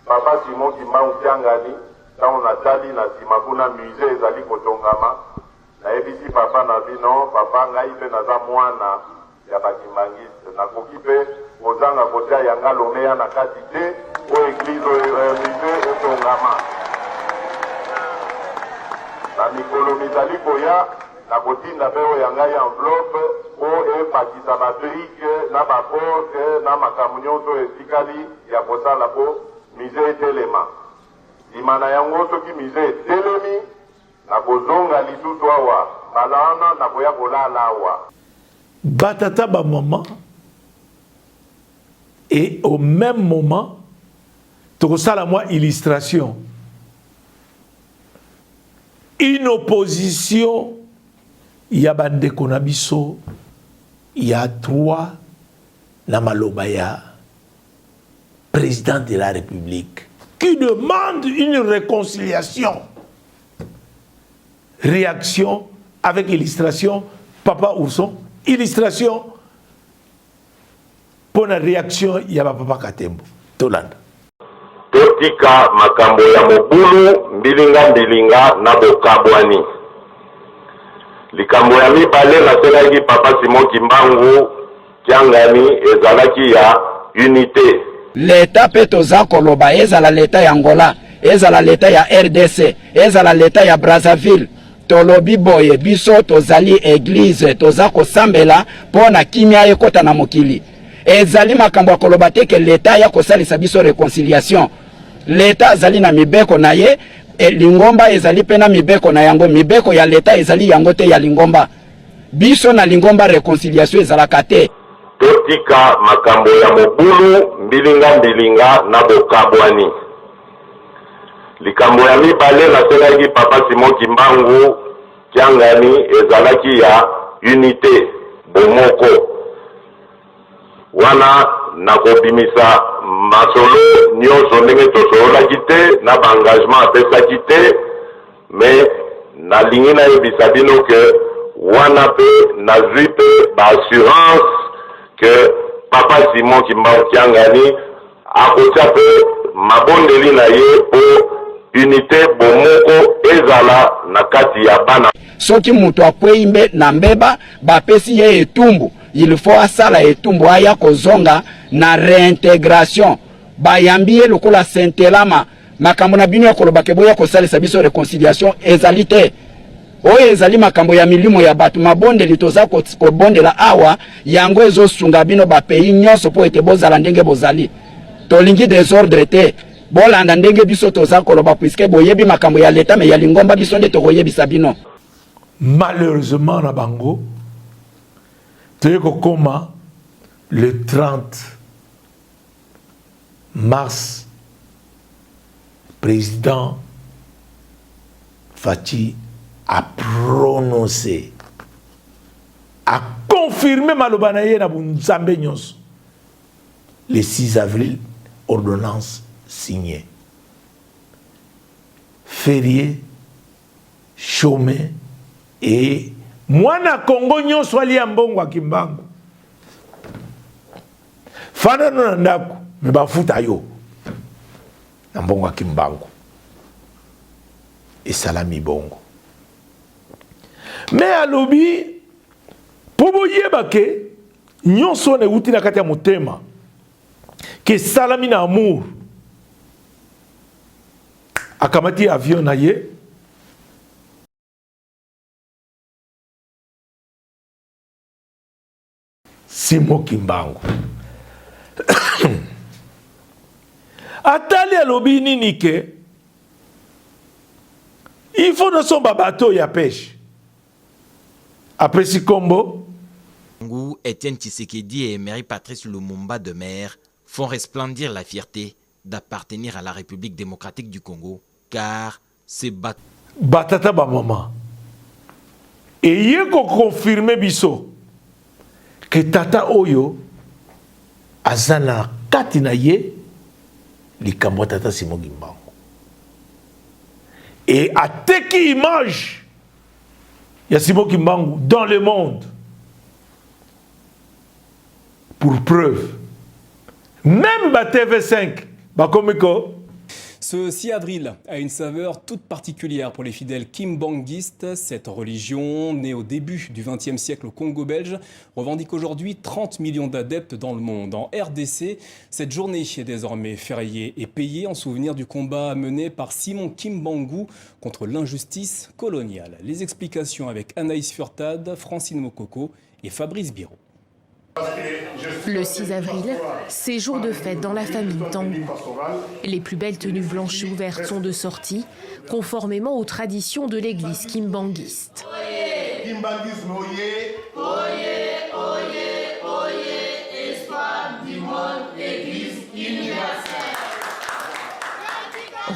S8: papa Simon Kimbangu Kiangani ntango natali na nsima kuna musée ezali kotongama nayebisi papa na bino papa ngai mpe naza mwana ya bakimbangiste nakoki mpe kozanga kotia yanga lomeya na kati te po église musée etongama na mikolo mizali koya nakotinda mpe oyo yanga ya enveloppe po epakisa babrike na baporte na makambo nyonso etikali ya kosala po musée etelema. Nsima na yango soki musée etelemi nakozonga lisusu awa mbala wana nakoya kolala awa.
S1: Batata ba maman et au même moment tout ça la moi illustration une opposition ya bandeko na biso il y a 3 Namalobaya, président de la République, qui demandent une réconciliation. Réaction avec illustration, Papa Ourson, illustration pour la réaction, il y a Papa Katembo. Tolanda.
S8: Totika makambo ya mobulu mbilinga na bokabwani. Likambo ya mibale naselaki Papa Simon Kimbangu kiangani ezalaki ya unité.
S10: L'État peut toza koloba ezala l'État ya Angola, ezala l'État ya RDC, ezala l'État ya Brazzaville. Tolobi boye biso tozali église toza kosambela pona kimia ekota na mokili. Ezali makambo koloba te ke l'État ya kosalisa biso réconciliation. L'État azali na mibeko na ye, lingomba ezali pena mibeko na yango, mibeko ya l'État ezali yango te ya lingomba. Biso na lingomba réconciliation ezalaka te.
S8: Totika makambo ya mobulu mbilinga na bokabwani. Likambo ya mibale naselaki Papa Simon Kimbangu kiangani ezalaki ya unité bomoko. Wana nakobimisa masolo nyonso ndenge tosololaki te na baengagement apesaki te, mais nalingi nayebisa bino ke wana pe nazwi pe baassurance que Papa Simon Kimbangu kiangani akotia pe mabondeli na ye po unité bomoko ezala na kati ya bana.
S10: Soki mutu akweyimbe na mbeba bapesi ye etumbu, il faut asala etumbu aya kozonga na réintégration. Bayambiye lokola sentelama makambo na bino ya koloba ke boya kosalisa biso réconciliation ezali te. Oyo ezali makambo ya milimo ya batu mabondeli toza kobondela awa yango ezosunga bino bapeyi nyonso po ete bozala ndenge bozali. Tolingi désordre te. Bolanda ndenge biso toza koloba puisque boyebi makambo ya l'État me ya lingomba biso nde tokoyebisa bino.
S1: Malheureusement na bango toyeko koma le 30 mars président Fachi a prononcé, a confirmé maloba na ye na bunzambe nyonso le 6 avril, ordonnance signée. Férié, chômé et mwana Congo nyonso ali ya mbongo Kimbangu. Fana no ndako me bafuta yo na mbongo Kimbangu. Et salami bongo. Mais alobi pobo yebake nyonso ne uti na kati ya motema ke salami na amour akamati avion na ye Simon Kimbangu atali alobi nini ke il faut de son bateau ya pêche après si combo
S11: Étienne Tshisekedi et Marie-Patrice Lumumba de Mer font resplendir la fierté d'appartenir à la République démocratique du Congo, car c'est
S1: batata ba maman et yeko confirmer biso que tata oyo azana katina ye likambo tata Simon Kimbangu et a teki image ya Simon Kimbangu dans le monde pour preuve même ba TV5 ba komiko.
S12: Ce 6 avril a une saveur toute particulière pour les fidèles kimbanguistes. Cette religion, née au début du XXe siècle au Congo belge, revendique aujourd'hui 30 millions d'adeptes dans le monde. En RDC, cette journée est désormais fériée et payée en souvenir du combat mené par Simon Kimbangu contre l'injustice coloniale. Les explications avec Anaïs Furtad, Francine Mokoko et Fabrice Biro.
S13: Le 6 avril, c'est jour de fête dans la famille Tangu. Les plus belles tenues blanches et ouvertes sont de sortie, conformément aux traditions de l'église kimbanguiste.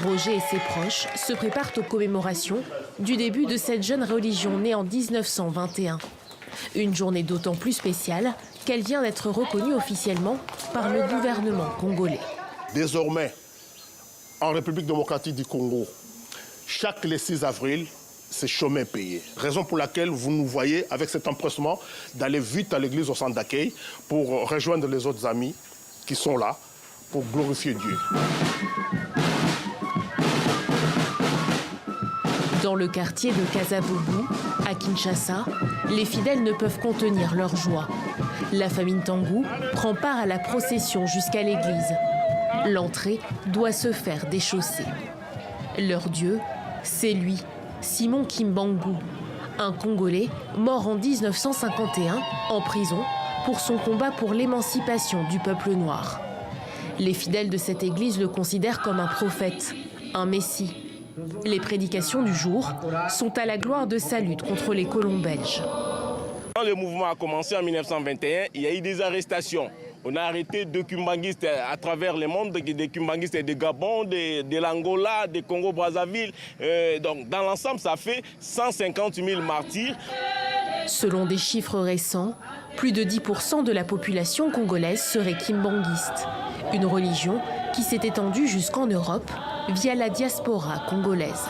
S13: Roger et ses proches se préparent aux commémorations du début de cette jeune religion née en 1921. Une journée d'autant plus spéciale qu'elle vient d'être reconnue officiellement par le gouvernement congolais.
S14: Désormais, en République démocratique du Congo, chaque le 6 avril, c'est chômage payé. Raison pour laquelle vous nous voyez avec cet empressement d'aller vite à l'église au centre d'accueil pour rejoindre les autres amis qui sont là pour glorifier Dieu.
S13: Dans le quartier de Kasavubu, à Kinshasa, les fidèles ne peuvent contenir leur joie. La famille Ntangou prend part à la procession jusqu'à l'église. L'entrée doit se faire déchausser. Leur Dieu, c'est lui, Simon Kimbangu, un Congolais mort en 1951 en prison pour son combat pour l'émancipation du peuple noir. Les fidèles de cette église le considèrent comme un prophète, un messie. Les prédications du jour sont à la gloire de sa lutte contre les colons belges.
S15: Quand le mouvement a commencé en 1921, il y a eu des arrestations. On a arrêté deux kimbanguistes à travers le monde, des kimbanguistes de Gabon, de l'Angola, de Congo-Brazzaville. Donc dans l'ensemble, ça fait 150 000 martyrs.
S13: Selon des chiffres récents, plus de 10% de la population congolaise serait kimbanguiste. Une religion qui s'est étendue jusqu'en Europe via la diaspora congolaise.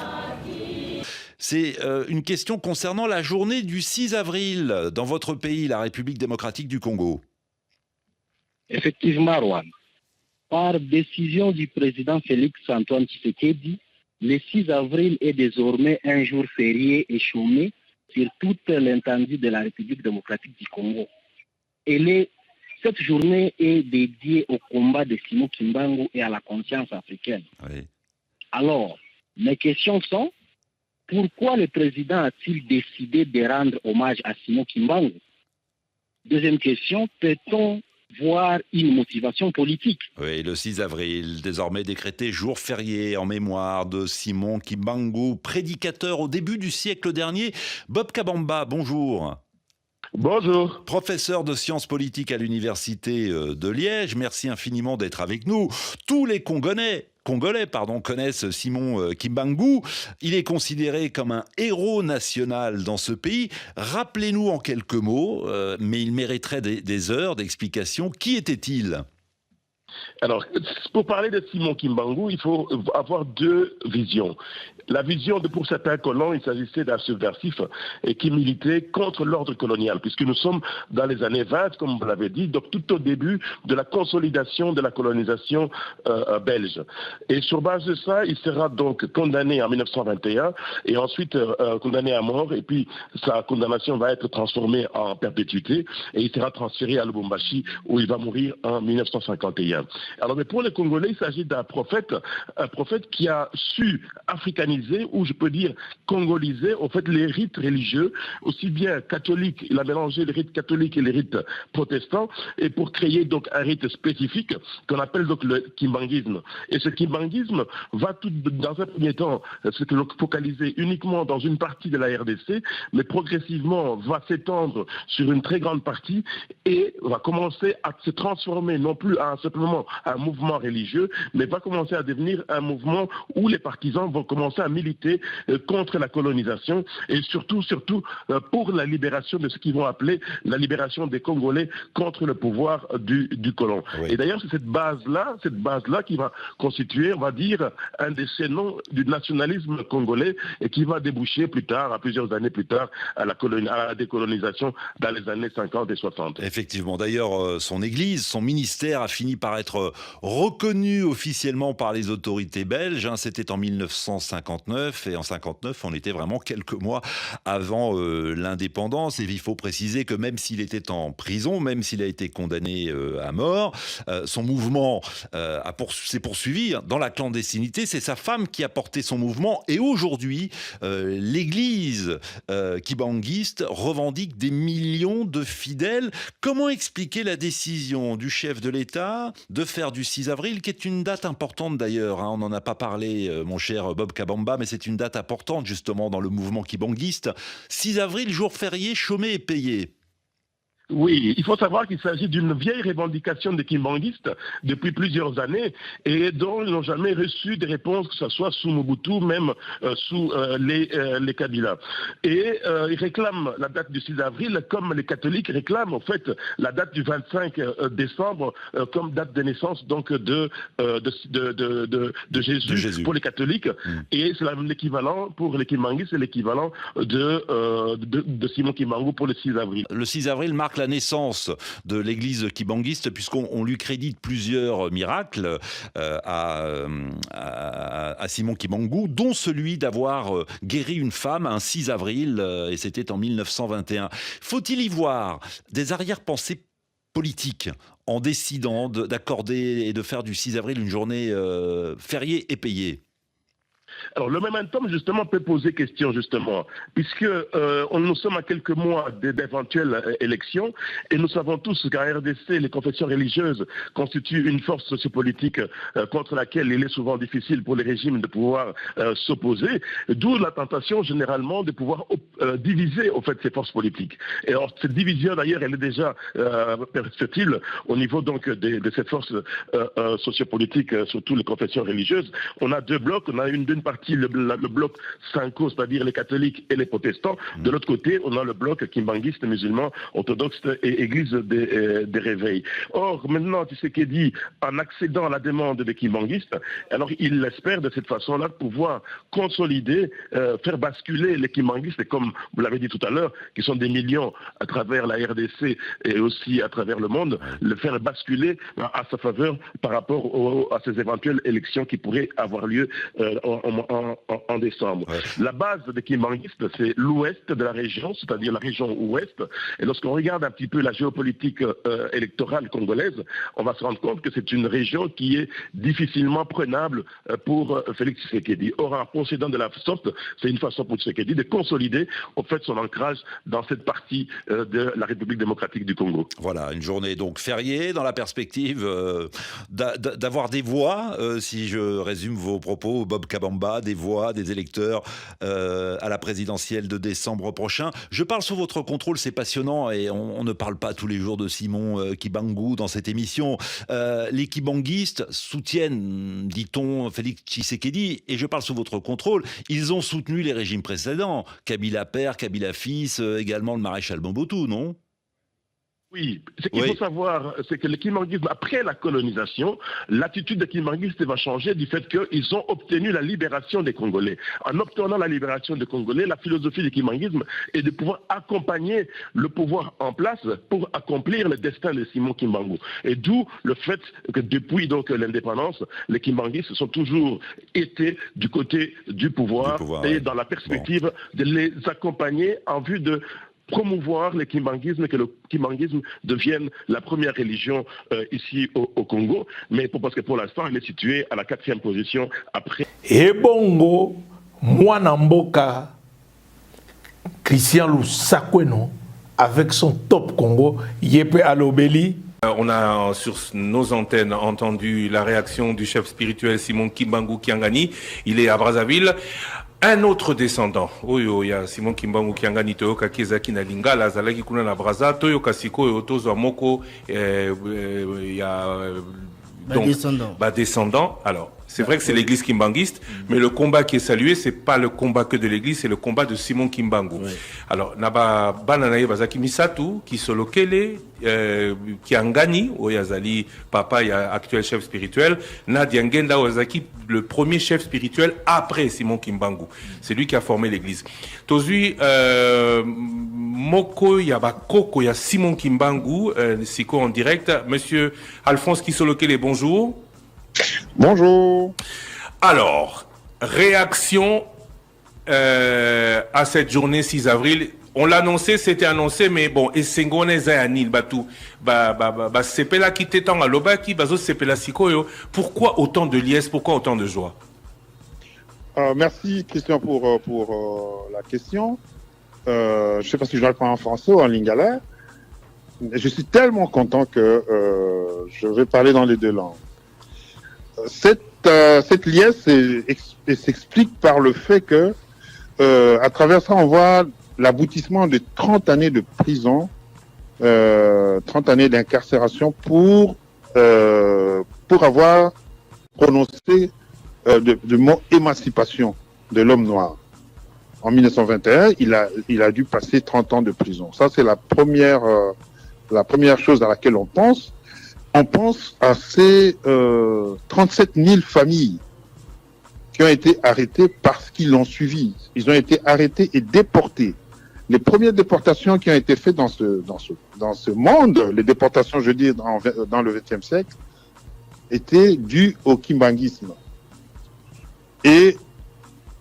S16: C'est une question concernant la journée du 6 avril dans votre pays, la République démocratique du Congo.
S17: Effectivement, Rouen. Par décision du président Félix Antoine Tshisekedi, le 6 avril est désormais un jour férié et chômé sur toute l'étendue de la République démocratique du Congo. Cette journée est dédiée au combat de Simon Kimbangu et à la conscience africaine.
S16: Oui.
S17: Alors, mes questions sont, pourquoi le président a-t-il décidé de rendre hommage à Simon Kimbangu? Deuxième question, peut-on voir une motivation politique?
S16: Oui, le 6 avril, désormais décrété jour férié en mémoire de Simon Kimbangu, prédicateur au début du siècle dernier. Bob Kabamba, bonjour.
S18: Bonjour.
S16: Professeur de sciences politiques à l'université de Liège, merci infiniment d'être avec nous. Tous les Congolais connaissent Simon Kimbangu. Il est considéré comme un héros national dans ce pays. Rappelez-nous en quelques mots, mais il mériterait des heures d'explication. Qui était-il ?
S18: Alors, pour parler de Simon Kimbangu, il faut avoir deux visions. La vision de pour certains colons, il s'agissait d'un subversif et qui militait contre l'ordre colonial, puisque nous sommes dans les années 20, comme vous l'avez dit, donc tout au début de la consolidation de la colonisation belge. Et sur base de ça, il sera donc condamné en 1921 et ensuite condamné à mort, et puis sa condamnation va être transformée en perpétuité et il sera transféré à Lubumbashi où il va mourir en 1951. Alors, mais pour les Congolais, il s'agit d'un prophète qui a su africaniser, ou je peux dire congoliser, en fait, les rites religieux, aussi bien catholiques, il a mélangé les rites catholiques et les rites protestants, et pour créer donc un rite spécifique qu'on appelle donc le kimbanguisme. Et ce kimbanguisme va tout, dans un premier temps, se focaliser uniquement dans une partie de la RDC, mais progressivement va s'étendre sur une très grande partie et va commencer à se transformer non plus à simplement un mouvement religieux, mais va commencer à devenir un mouvement où les partisans vont commencer à militer contre la colonisation et surtout pour la libération de ce qu'ils vont appeler la libération des Congolais contre le pouvoir du colon. Oui. Et d'ailleurs, c'est cette base-là qui va constituer, on va dire, un des chaînons du nationalisme congolais et qui va déboucher plus tard, à plusieurs années plus tard, à la décolonisation dans les années 50 et 60.
S16: Effectivement. D'ailleurs, son église, son ministère a fini par être reconnu officiellement par les autorités belges. C'était en 1959 et en 59, on était vraiment quelques mois avant l'indépendance. Et il faut préciser que même s'il était en prison, même s'il a été condamné à mort, son mouvement s'est poursuivi dans la clandestinité. C'est sa femme qui a porté son mouvement. Et aujourd'hui, l'église kimbanguiste revendique des millions de fidèles. Comment expliquer la décision du chef de l'État de faire du 6 avril, qui est une date importante d'ailleurs, on n'en a pas parlé, mon cher Bob Kabamba, mais c'est une date importante justement dans le mouvement kimbanguiste. 6 avril, jour férié, chômé et payé.
S18: Oui, il faut savoir qu'il s'agit d'une vieille revendication des kimbanguistes depuis plusieurs années et dont ils n'ont jamais reçu de réponse, que ce soit sous Mobutu, même sous les Kabila. Et ils réclament la date du 6 avril comme les catholiques réclament en fait la date du 25 décembre comme date de naissance donc de Jésus pour les catholiques. Et c'est l'équivalent pour les kimbanguistes, c'est l'équivalent de Simon Kimbangu pour le 6 avril.
S16: Le 6 avril marque la naissance de l'église kimbanguiste puisqu'on lui crédite plusieurs miracles à Simon Kimbangu, dont celui d'avoir guéri une femme un 6 avril, et c'était en 1921. Faut-il y voir des arrière-pensées politiques en décidant d'accorder et de faire du 6 avril une journée fériée et payée?
S18: Alors, le momentum, justement, peut poser question, justement, puisque nous sommes à quelques mois d'éventuelles élections, et nous savons tous qu'en RDC, les confessions religieuses constituent une force sociopolitique contre laquelle il est souvent difficile pour les régimes de pouvoir s'opposer, d'où la tentation, généralement, de pouvoir diviser, au fait, ces forces politiques. Et alors, cette division, d'ailleurs, elle est déjà perceptible au niveau, donc, de cette force sociopolitique, surtout les confessions religieuses. On a deux blocs, on a d'une partie le bloc Sanko, c'est-à-dire les catholiques et les protestants. De l'autre côté, on a le bloc kimbanguiste, musulman, orthodoxe et église des réveils. Or, maintenant, Tshisekedi, en accédant à la demande des kimbanguistes, alors il espère de cette façon-là pouvoir consolider, faire basculer les kimbanguistes, et comme vous l'avez dit tout à l'heure, qui sont des millions à travers la RDC et aussi à travers le monde, le faire basculer à sa faveur par rapport à ces éventuelles élections qui pourraient avoir lieu en décembre. La base des kimbanguistes, c'est l'ouest de la région, c'est-à-dire la région ouest. Et lorsqu'on regarde un petit peu la géopolitique électorale congolaise, on va se rendre compte que c'est une région qui est difficilement prenable pour Félix Tshisekedi. Or, en procédant de la sorte, c'est une façon pour Tshisekedi de consolider au fait son ancrage dans cette partie de la République démocratique du Congo.
S16: Voilà, une journée donc fériée dans la perspective d'avoir des voix, si je résume vos propos, Bob Kabamba, des voix, des électeurs à la présidentielle de décembre prochain. Je parle sous votre contrôle, c'est passionnant et on ne parle pas tous les jours de Simon Kimbangu dans cette émission. Les kimbanguistes soutiennent, dit-on, Félix Tshisekedi, et je parle sous votre contrôle, ils ont soutenu les régimes précédents, Kabila père, Kabila fils, également le maréchal Mobutu, non ?
S18: Oui, ce qu'il faut savoir, c'est que le kimbanguisme, après la colonisation, l'attitude des kimbanguistes va changer du fait qu'ils ont obtenu la libération des Congolais. En obtenant la libération des Congolais, la philosophie du kimbanguisme est de pouvoir accompagner le pouvoir en place pour accomplir le destin de Simon Kimbangu. Et d'où le fait que depuis donc l'indépendance, les kimbanguistes sont toujours été du côté du pouvoir et dans la perspective de les accompagner en vue de promouvoir le kimbanguisme, que le kimbanguisme devienne la première religion ici au Congo, mais parce que pour l'instant, il est situé à la 4e position après.
S1: Et bongo, mwana mboka, Christian Lusakweno, avec son top Congo, Yepe Alobeli.
S19: On a sur nos antennes entendu la réaction du chef spirituel Simon Kimbangu Kiangani. Il est à Brazzaville. Un autre descendant, oyo ya Simon Kimbangu Kiangani toyoka kezaki na Lingala azalaki kuna na Brazza toyoka sikoyo tozwa moko ya donc descendant. Alors c'est vrai que c'est l'église kimbanguiste, mais le combat qui est salué, c'est pas le combat que de l'église, c'est le combat de Simon Kimbangu. Oui. Alors, naba bananaye bazaki misatu, qui solokele, Kiangani, oyazali papa ya actuel chef spirituel, Nadia Ngenda oyazaki le premier chef spirituel après Simon Kimbangu. C'est lui qui a formé l'église. Tozui moko ya bakoko ya Simon Kimbangu, siko en direct. Monsieur Alphonse Kisolokele, bonjour.
S20: Bonjour.
S19: Alors, réaction à cette journée 6 avril. On l'annonçait, c'était annoncé, mais bon, et Sengone Zayanil Batou, Sepela Kitetan Alobaki, Bazo Sepela Sikoyo. Pourquoi autant de liesse, pourquoi autant de joie?
S20: Merci Christian pour la question. Je ne sais pas si je vais répondre en français ou en lingala. Je suis tellement content que je vais parler dans les deux langues. Cette liesse s'explique par le fait que, à travers ça, on voit l'aboutissement de 30 années de prison 30 années d'incarcération pour avoir prononcé le mot émancipation de l'homme noir. En 1921, il a dû passer 30 ans de prison. Ça, c'est la première chose à laquelle on pense. On pense à ces 37 000 familles qui ont été arrêtées parce qu'ils l'ont suivi. Ils ont été arrêtés et déportés. Les premières déportations qui ont été faites dans ce monde, les déportations, je dis, dans le XXe siècle, étaient dues au kimbanguisme. Et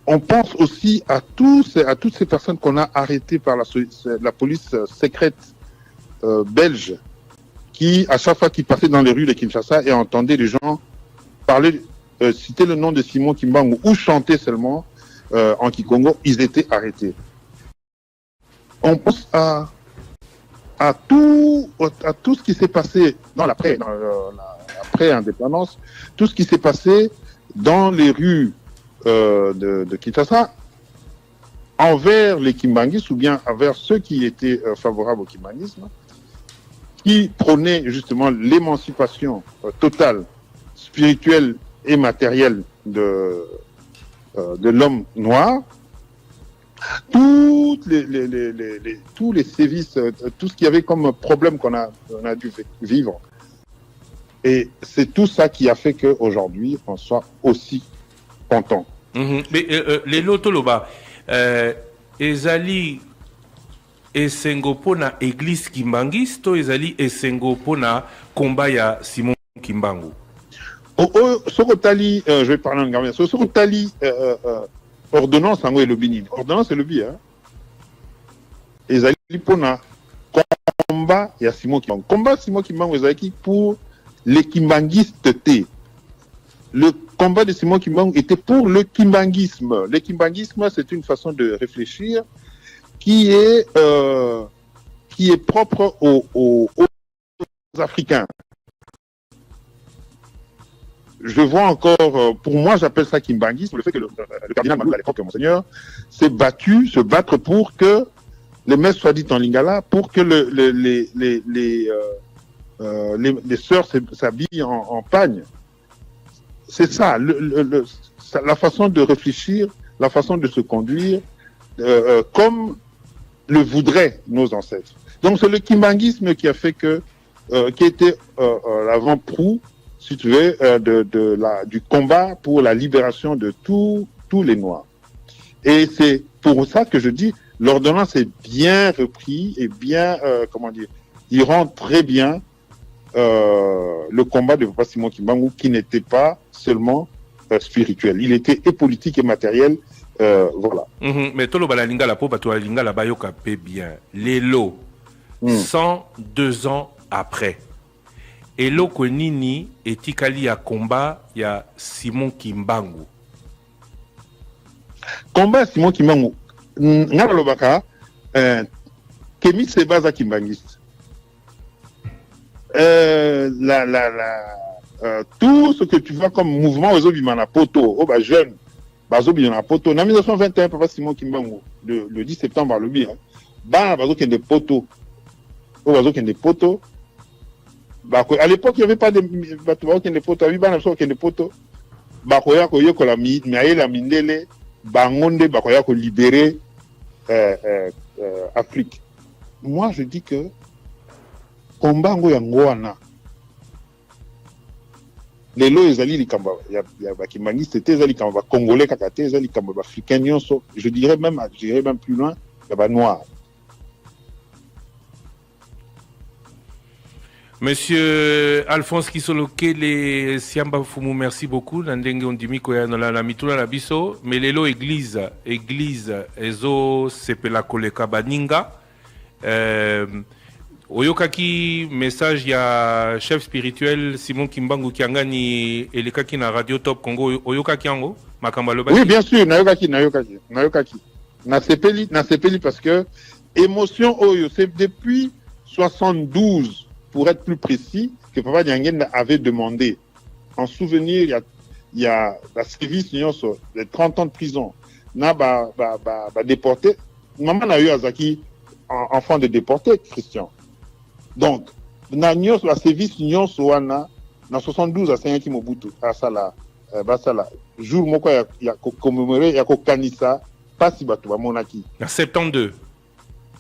S20: on pense aussi à toutes ces personnes qu'on a arrêtées par la police secrète belge, qui, à chaque fois qu'ils passaient dans les rues de Kinshasa et entendaient les gens parler, citer le nom de Simon Kimbangu ou chanter seulement en Kikongo, ils étaient arrêtés. On pense à tout ce qui s'est passé dans l'après-indépendance, tout ce qui s'est passé dans les rues de Kinshasa envers les kimbanguistes ou bien envers ceux qui étaient favorables au kimbanguisme, qui prônaient justement l'émancipation totale, spirituelle et matérielle de l'homme noir. Tous les sévices, tout ce qu'il y avait comme problème qu'on a dû vivre. Et c'est tout ça qui a fait qu'aujourd'hui, on soit aussi content.
S19: Mais les lotoloba, ezali esengo pona église kimbangiste to ezali esengo pona combat ya Simon Kimbangu.
S20: Sokotali, je vais parler en gambien. Sokotali, ordonnance en Lobini. Ordonnance et lobby, hein. Ezali pona combat ya Simon Kimbangu. Combat Simon Kimbangu ezali pour les kimbanguistes T. Le combat de Simon Kimbangu était pour le kimbanguisme. Le kimbanguisme, c'est une façon de réfléchir qui est propre aux Africains. Je vois encore, pour moi, j'appelle ça kimbanguisme, le fait que le cardinal Malou, à l'époque, Monseigneur, se battre pour que les messes soient dites en lingala, pour que les sœurs s'habillent en pagne. C'est ça, la façon de réfléchir, la façon de se conduire, comme le voudraient nos ancêtres. Donc c'est le kimbanguisme qui a fait qui était l'avant-proue, si tu veux, du combat pour la libération de tous les Noirs. Et c'est pour ça que je dis, l'ordonnance est bien repris et bien, il rend très bien le combat de Papa Simon Kimbangu, qui n'était pas seulement spirituel, il était et politique et matériel, voilà.
S19: Mais tout le balalinga la popa, toi linga la bayoka pe bien. Lelo, 102 ans après. Elo Kwenini etikali ya combat ya Simon Kimbangu.
S20: Combat Simon Kimbangu. Ngala lobaka, Kemi Sebaza Kimbangiste. Tout ce que tu vois comme mouvement aux Obimana Poto, aux jeunes, Bazobimana Poto, en 1921, Papa Simon Kimbangu, le 10 septembre, le bien, Bazo qui est des poteaux, des poteaux. À l'époque, il n'y avait pas de poteaux, il y avait des poteaux. Bakoya ko la mindele, bangonde bakoya ko libérer Afrique. Moi, je dis que combat ngo yangoana. Lelo ezali likamba ya bakimangiste te ezali likamba ba congolais kaka te ezali likamba ba africain nyonso, je dirais même plus loin ya ba noir.
S19: Monsieur Alphonse Kisolokele Siamba Fumu, merci beaucoup. Nandenge ondimiko ya la mitula la biso, mais lelo église ezo sepela koleka baninga. Oyokaki message ya chef spirituel Simon Kimbangu Kiangani elekaki na Radio Top Congo, oyokaki yango makamba loba.
S20: Oui, bien sûr, nayokaki. Na sepeli parce que émotion oyo, c'est depuis 72 pour être plus précis, que Papa Diangen avait demandé. En souvenir, il y a la service de 30 ans de prison. Na déporté. Maman a eu Azaki enfant de déporté, Christian. Donc, na nyonso la service nyonso wana na 72 asengaki Mobutu asala basala jour moko ya commémorer ya kokanisa pasi bato bamonaki.
S19: En 72.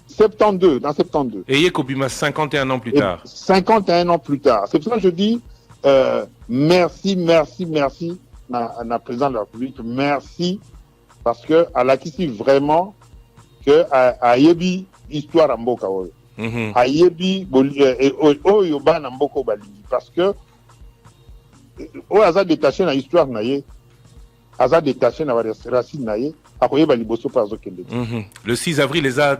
S20: 72, dans 72.
S19: Et Yekobima 51 ans plus tard.
S20: 51 ans plus tard. C'est pour ça que je dis merci na président de la République, merci parce que à l'acquis vraiment que a yebi histoire à mboka oyo. A yebi oyo bana mboko balingi parce que oyo aza détaché na histoire na ye, aza détaché na racine na ye, akoyeba liboso pa azokende.
S19: Le 6 avril les a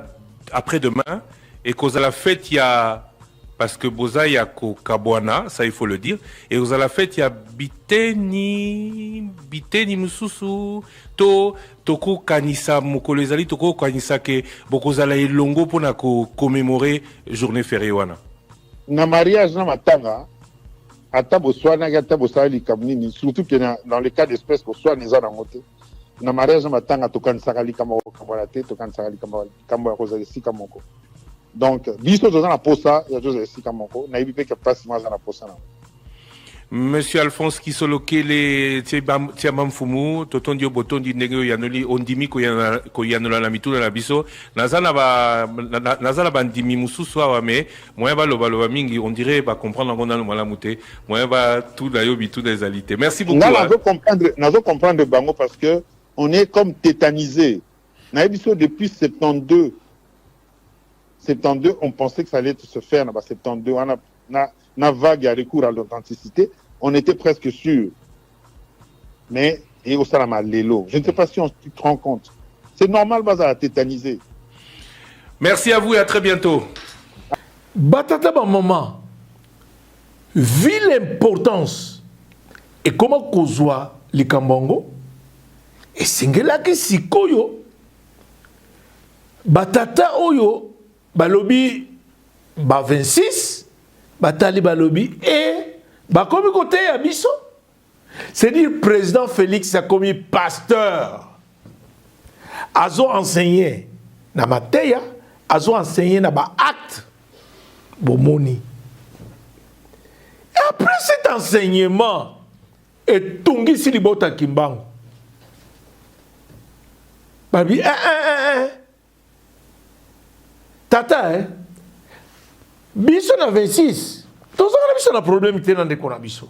S19: après-demain et cause à la fête il y a parce que Boza y a Kabwana, ça il faut le dire, et cause à la fête il y a Biteni Mususu to toko kanisa mokolo ezali toko kanisa ke bokozala elongo pona ko commémorer journée fériée wana.
S20: Na mariage na matanga ata boswana ata bosali kamnini surtout que dans le cas d'espèce boswana eza na moté. Na mariage na matanga tokanisaka likama kabwana te tokanisaka likama kambo ya kozala sika moko. Donc biso toza na posa ya toza sika moko na yibi pe ke passe moi na posa na.
S19: Monsieur Alphonse Kisolokele Tiamam Fumu totondi botondi ndenge yanoli ondimi ko yanola na mituna na biso nazana ba ndimi mususu wa me moyen ba loba mingi on dirait ba comprendre ngona no malamu te moyen ba tout na yo bitu des alités. Merci beaucoup.
S20: Nazo comprendre bango parce que on est comme tétanisé. Na biso depuis 72 on pensait que ça allait se faire na 72 na vague à recours à l'authenticité. On était presque sûr. Mais, et au Salama Lelo, je ne sais pas si on se rend compte. C'est normal, Baza a tétanisé.
S19: Merci à vous et à très bientôt.
S1: Batata maman, vu l'importance et comment kozwa les Kambongo, et singela ki sikoyo, batata oyo, balobi, ba 26, batali balobi, et bakomi côté abisso, c'est-à-dire président Félix a commis pasteur, azo enseigné na mateya, azo enseigné na ba acte, bomoni. Et après cet enseignement, et tungi si libota kimbango, babi tata biso na 26. Tozala biso na problème te na ndeko na biso.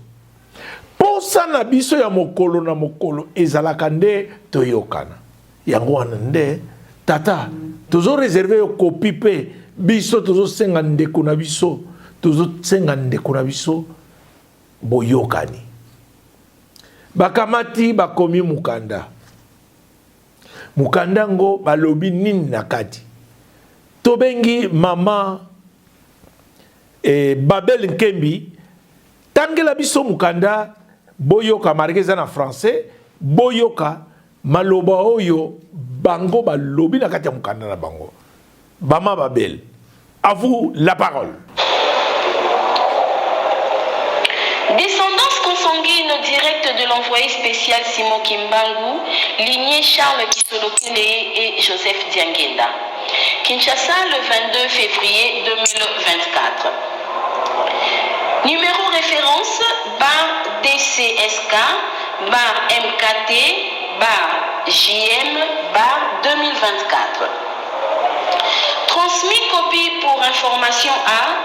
S1: Posa na biso ya mokolo na mokolo ezalaka nde toyokana. Yango wana nde tata tozo réserver yo copie pe biso tozo senga ndeko na biso, tozo senga ndeko na biso boyokani. Bakamati bakomi mukanda. Mukanda ngo balobi nini na kati. Tobengi mama Babel Nkembi tangela biso mukanda boyoka marqueza na français boyoka maloba oyo bango balobi na kati ya mukanda na bango. Bama Babel, à vous la parole.
S21: Descendance consanguine directe de l'envoyé spécial Simon Kimbangu, lignée Charles Kisolokele et Joseph Diangenda. Kinshasa le 22 février 2024. Numéro référence bar DCSK bar MKT bar JM bar 2024. Transmis copie pour information à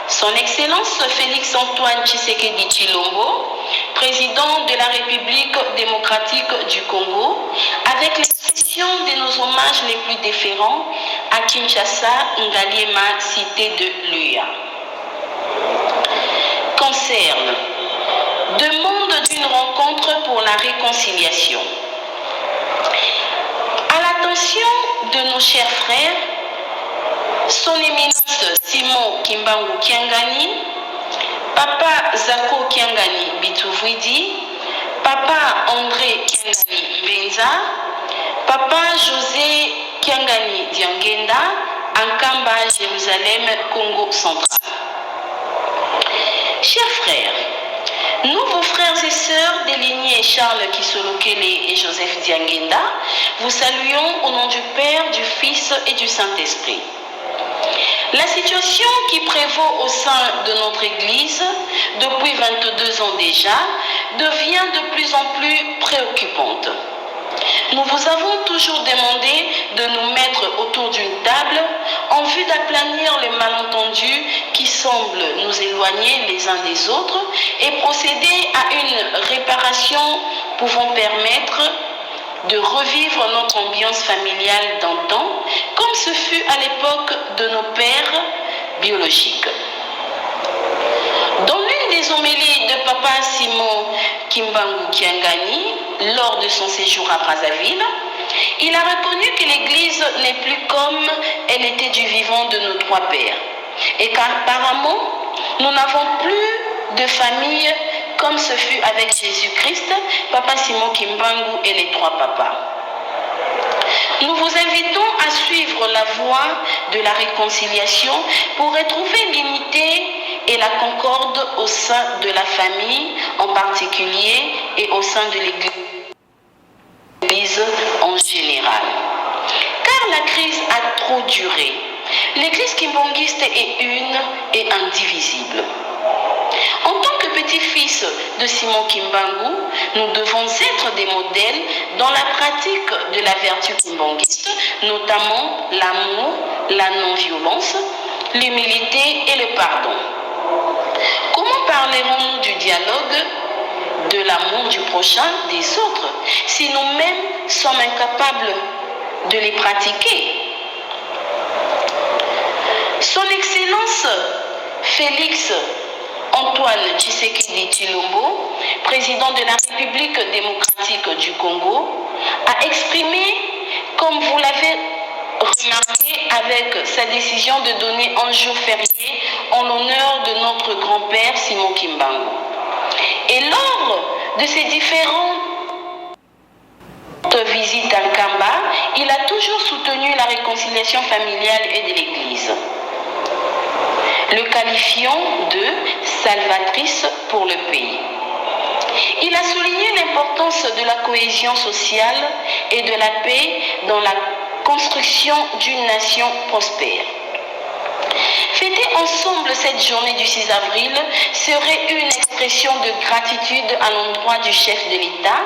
S21: Son Excellence Félix Antoine Tshisekedi Tshilombo, président de la République démocratique du Congo, avec l'expression de nos hommages les plus déférents à Kinshasa, Ngaliema, cité de Luya. Concerne demande d'une rencontre pour la réconciliation. À l'attention de nos chers frères, Son Éminence Simon Kimbangu Kiangani, Papa Zako Kiangani Bituvwidi, Papa André Kiangani Benza, Papa José Kiangani Diangenda, Ankamba, Jérusalem, Congo central. Chers frères, nous, vos frères et sœurs des lignées Charles Kisolokele et Joseph Diangenda, vous saluons au nom du Père, du Fils et du Saint-Esprit. La situation qui prévaut renouveau au sein de notre Église, depuis 22 ans déjà, devient de plus en plus préoccupante. Nous vous avons toujours demandé de nous mettre autour d'une table en vue d'aplanir les malentendus qui semblent nous éloigner les uns des autres et procéder à une réparation pouvant permettre de revivre notre ambiance familiale d'antan, comme ce fut à l'époque de nos pères biologiques. Dans l'une des homélies de Papa Simon Kimbangu Kiangani, lors de son séjour à Brazzaville, il a reconnu que l'Église n'est plus comme elle était du vivant de nos trois pères, et qu'apparemment, nous n'avons plus de famille comme ce fut avec Jésus-Christ, Papa Simon Kimbangu et les trois papas. Nous vous invitons à suivre la voie de la réconciliation pour retrouver l'unité et la concorde au sein de la famille en particulier et au sein de l'Église en général. Car la crise a trop duré. L'Église kimbangiste est une et indivisible. En tant que petit-fils de Simon Kimbangu, nous devons être des modèles dans la pratique de la vertu kimbangiste, notamment l'amour, la non-violence, l'humilité et le pardon. Comment parlerons-nous du dialogue, de l'amour du prochain, des autres, si nous-mêmes sommes incapables de les pratiquer? Son Excellence Félix Antoine Tshisekedi Tshilombo, président de la République démocratique du Congo, a exprimé, comme vous l'avez remarqué, avec sa décision de donner un jour férié en l'honneur de notre grand-père Simon Kimbangu. Et lors de ses différentes visites à Kamba, il a toujours soutenu la réconciliation familiale et de l'Église, le qualifiant de salvatrice pour le pays. Il a souligné l'importance de la cohésion sociale et de la paix dans la construction d'une nation prospère. Fêter ensemble cette journée du 6 avril serait une expression de gratitude à l'endroit du chef de l'État.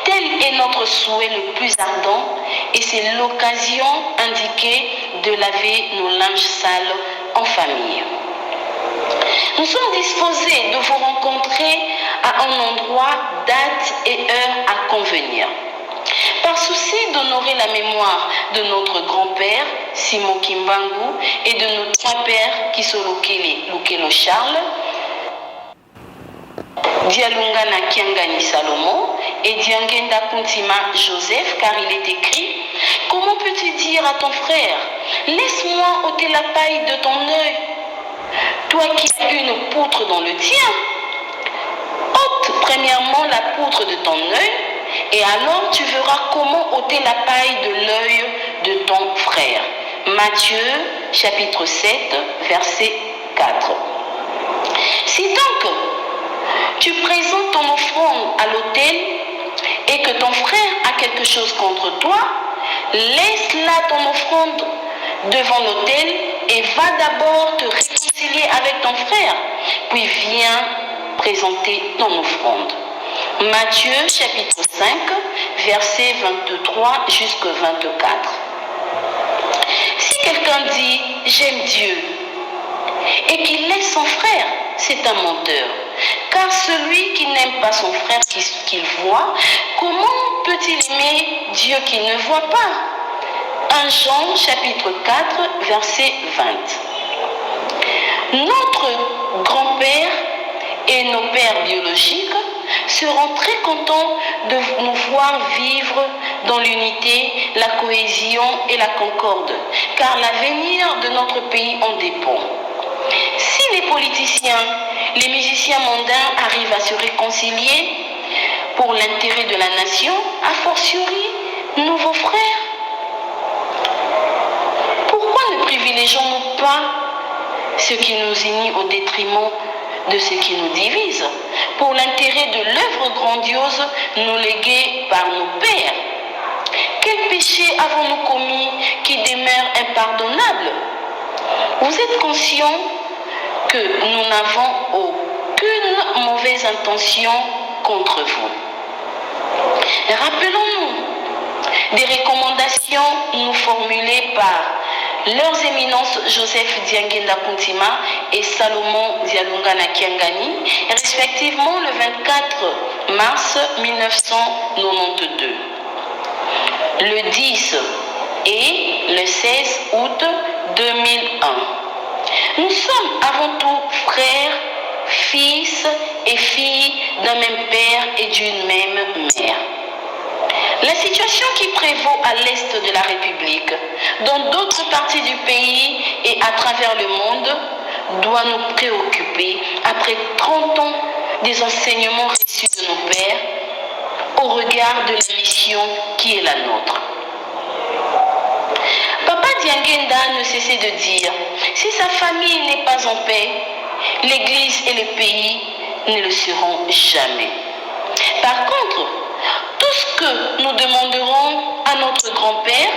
S21: Tel est notre souhait le plus ardent et c'est l'occasion indiquée de laver nos linges sales en famille. Nous sommes disposés de vous rencontrer à un endroit, date et heure à convenir. Par souci d'honorer la mémoire de notre grand-père, Simon Kimbangu, et de nos trois pères qui sont Lukelo Charles, Dialungana Kiangani Salomon et Diangenda Kuntima Joseph, car il est écrit: comment peux-tu dire à ton frère, laisse-moi ôter la paille de ton œil, toi qui as une poutre dans le tien? Ôte premièrement la poutre de ton œil, et alors tu verras comment ôter la paille de l'œil de ton frère. Matthieu chapitre 7, verset 4. Si donc tu présentes ton offrande à l'autel et que ton frère a quelque chose contre toi, laisse là ton offrande devant l'autel et va d'abord te réconcilier avec ton frère, puis viens présenter ton offrande. Matthieu chapitre 5, versets 23 jusqu'à 24. Si quelqu'un dit « j'aime Dieu » et qu'il laisse son frère, c'est un menteur. Car celui qui n'aime pas son frère qu'il voit, comment peut-il aimer Dieu qu'il ne voit pas? 1 Jean chapitre 4, verset 20. Notre grand-père et nos pères biologiques seront très contents de nous voir vivre dans l'unité, la cohésion et la concorde, car l'avenir de notre pays en dépend. Si les politiciens, les musiciens mondains arrivent à se réconcilier pour l'intérêt de la nation, a fortiori, nous, vos frères, pourquoi ne privilégions-nous pas ce qui nous unit au détriment de ce qui nous divise, pour l'intérêt de l'œuvre grandiose nous léguée par nos pères? Quel péché avons-nous commis qui demeure impardonnable? Vous êtes conscients que nous n'avons aucune mauvaise intention contre vous. Rappelons-nous des recommandations nous formulées par leurs éminences Joseph Diangenda Kuntima et Salomon Dialungana Kiangani, respectivement le 24 mars 1992, le 10 et le 16 août 2001. Nous sommes avant tout frères, fils et filles d'un même père et d'une même mère. La situation qui prévaut à l'est de la République, dans d'autres parties du pays et à travers le monde, doit nous préoccuper après 30 ans des enseignements reçus de nos pères au regard de la mission qui est la nôtre. Papa Diangenda ne cessait de dire, si sa famille n'est pas en paix, l'Église et le pays ne le seront jamais. Par contre, tout ce que nous demanderons à notre grand-père,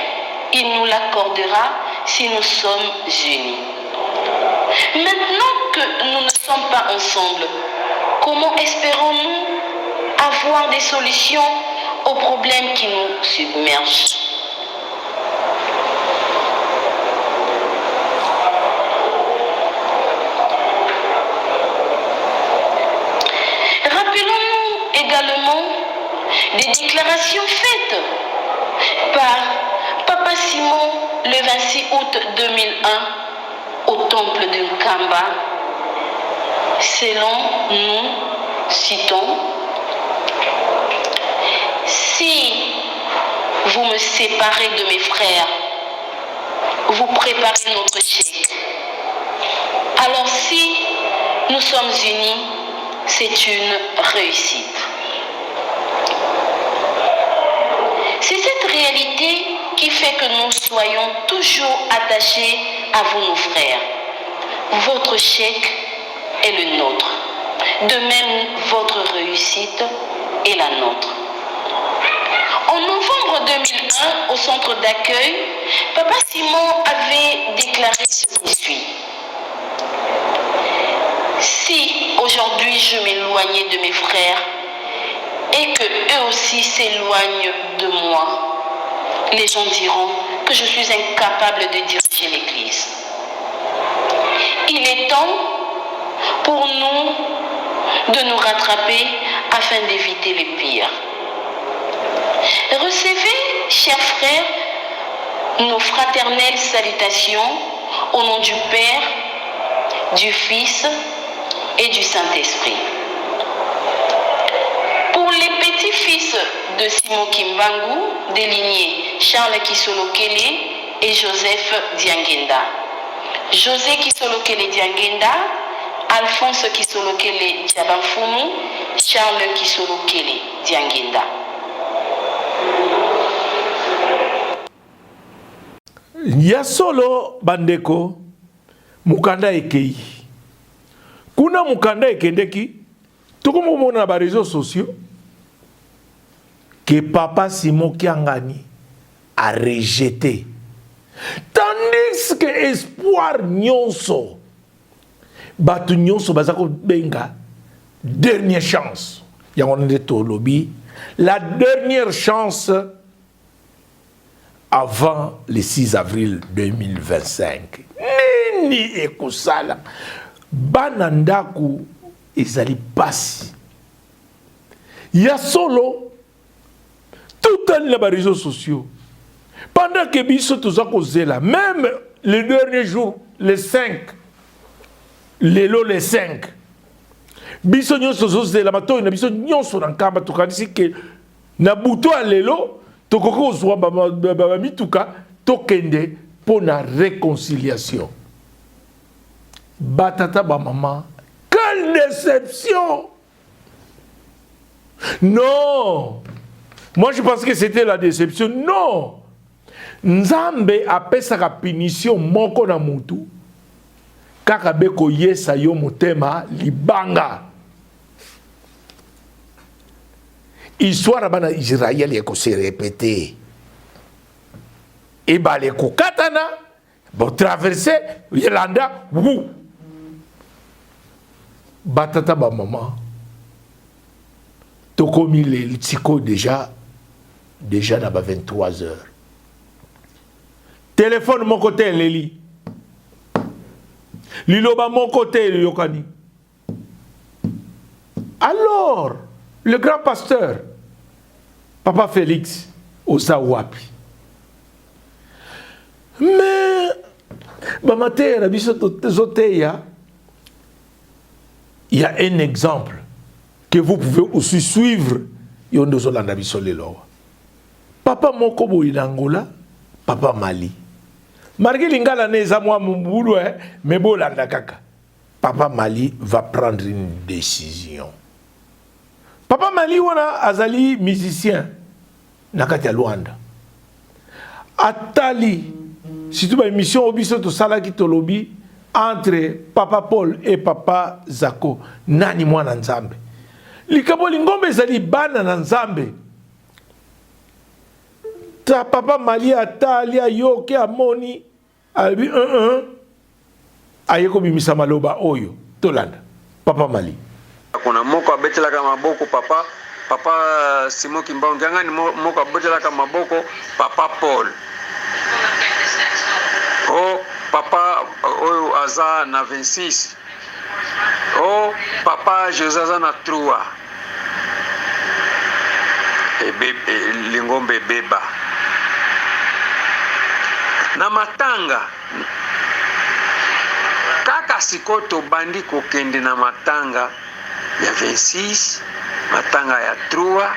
S21: il nous l'accordera si nous sommes unis. Maintenant que nous ne sommes pas ensemble, comment espérons-nous avoir des solutions aux problèmes qui nous submergent? Rappelons-nous également des déclarations faites par Papa Simon le 26 août 2001 au temple de Nkamba. Selon nous, citons, si vous me séparez de mes frères, vous préparez notre chèque. Alors si nous sommes unis, c'est une réussite. C'est cette réalité qui fait que nous soyons toujours attachés à vous, nos frères. Votre chèque est le nôtre. De même, votre réussite est la nôtre. En novembre 2001, au centre d'accueil, Papa Simon avait déclaré ce qui suit. Si aujourd'hui je m'éloignais de mes frères et que eux aussi s'éloignent de moi, les gens diront que je suis incapable de diriger l'Église. Il est temps pour nous de nous rattraper afin d'éviter le pire. Recevez, chers frères, nos fraternelles salutations au nom du Père, du Fils et du Saint-Esprit. Pour les petits-fils de Simon Kimbangu, des lignées Charles Kisolokele et Joseph Diangenda. José Kisolokele Diangenda, Alphonse Kisolokele Diabanfumu, Charles Kisolokele Diangenda.
S1: Ya solo bandeko mukanda ekei. Kuna mukanda ekendeki tokomona na ba réseaux sociaux que Papa Simon Kiangani a rejeté. Tandis que espoir nyonso batu nyonso bazako benga dernière chance. Yangonde to lobby la dernière chance avant le 6 avril 2025. Nini ekosala banandaku ezali pasi. Ya solo tout les réseaux sociaux. Pendant que biso tozako zela, même les derniers jours, les 5, les 5, biso nyonso zela mato na biso nyonso na nkamba tokanisi ke na buto a lelo tokoko zwa ba mituka tokende pour la réconciliation. Batata ba maman, quelle déception! Non! Moi je pense que c'était la déception. Non! Nzambe apesaka punition moko na mutu kaka beko yesa yo motema libanga. Histoire bana Israël yeko se répéter. Et ba le kokatana bo traverser Yolanda wou. batata ba maman tokomi le tiko déjà na ba 23 heures. Téléphone mon côté leli. Liloba mon côté yokani. Alors, le grand pasteur Papa Félix Osawapi. Mais Bamater Zoteya, il y a un exemple que vous pouvez aussi suivre. Papa Mokobo Inangola, Papa Mali. Marguerite Lingala neza moi mubulu mais bolanda kaka. Papa Mali va prendre une décision. Papa Mali wana azali musicien nakati ya Luanda. Atali si tu as une émission obiso to salaki to lobi entre Papa Paul et Papa Zako nani mwana nzambe. Likabo lingombe zali bana na nzambe. Ta Papa Mali atali ayoke amoni albi ayeko bimisa maloba oyo tolanda Papa Mali.
S3: Kuna moko abetela kama maboko papa Simon Kimbangu ngani moko abetela kama maboko Papa Paul. Oh papa oyo aza na 26. Oh papa Josaza na 3. Lingombe beba. Na matanga kaka sikoto bandi kokende na matanga ya 26 matanga ya 3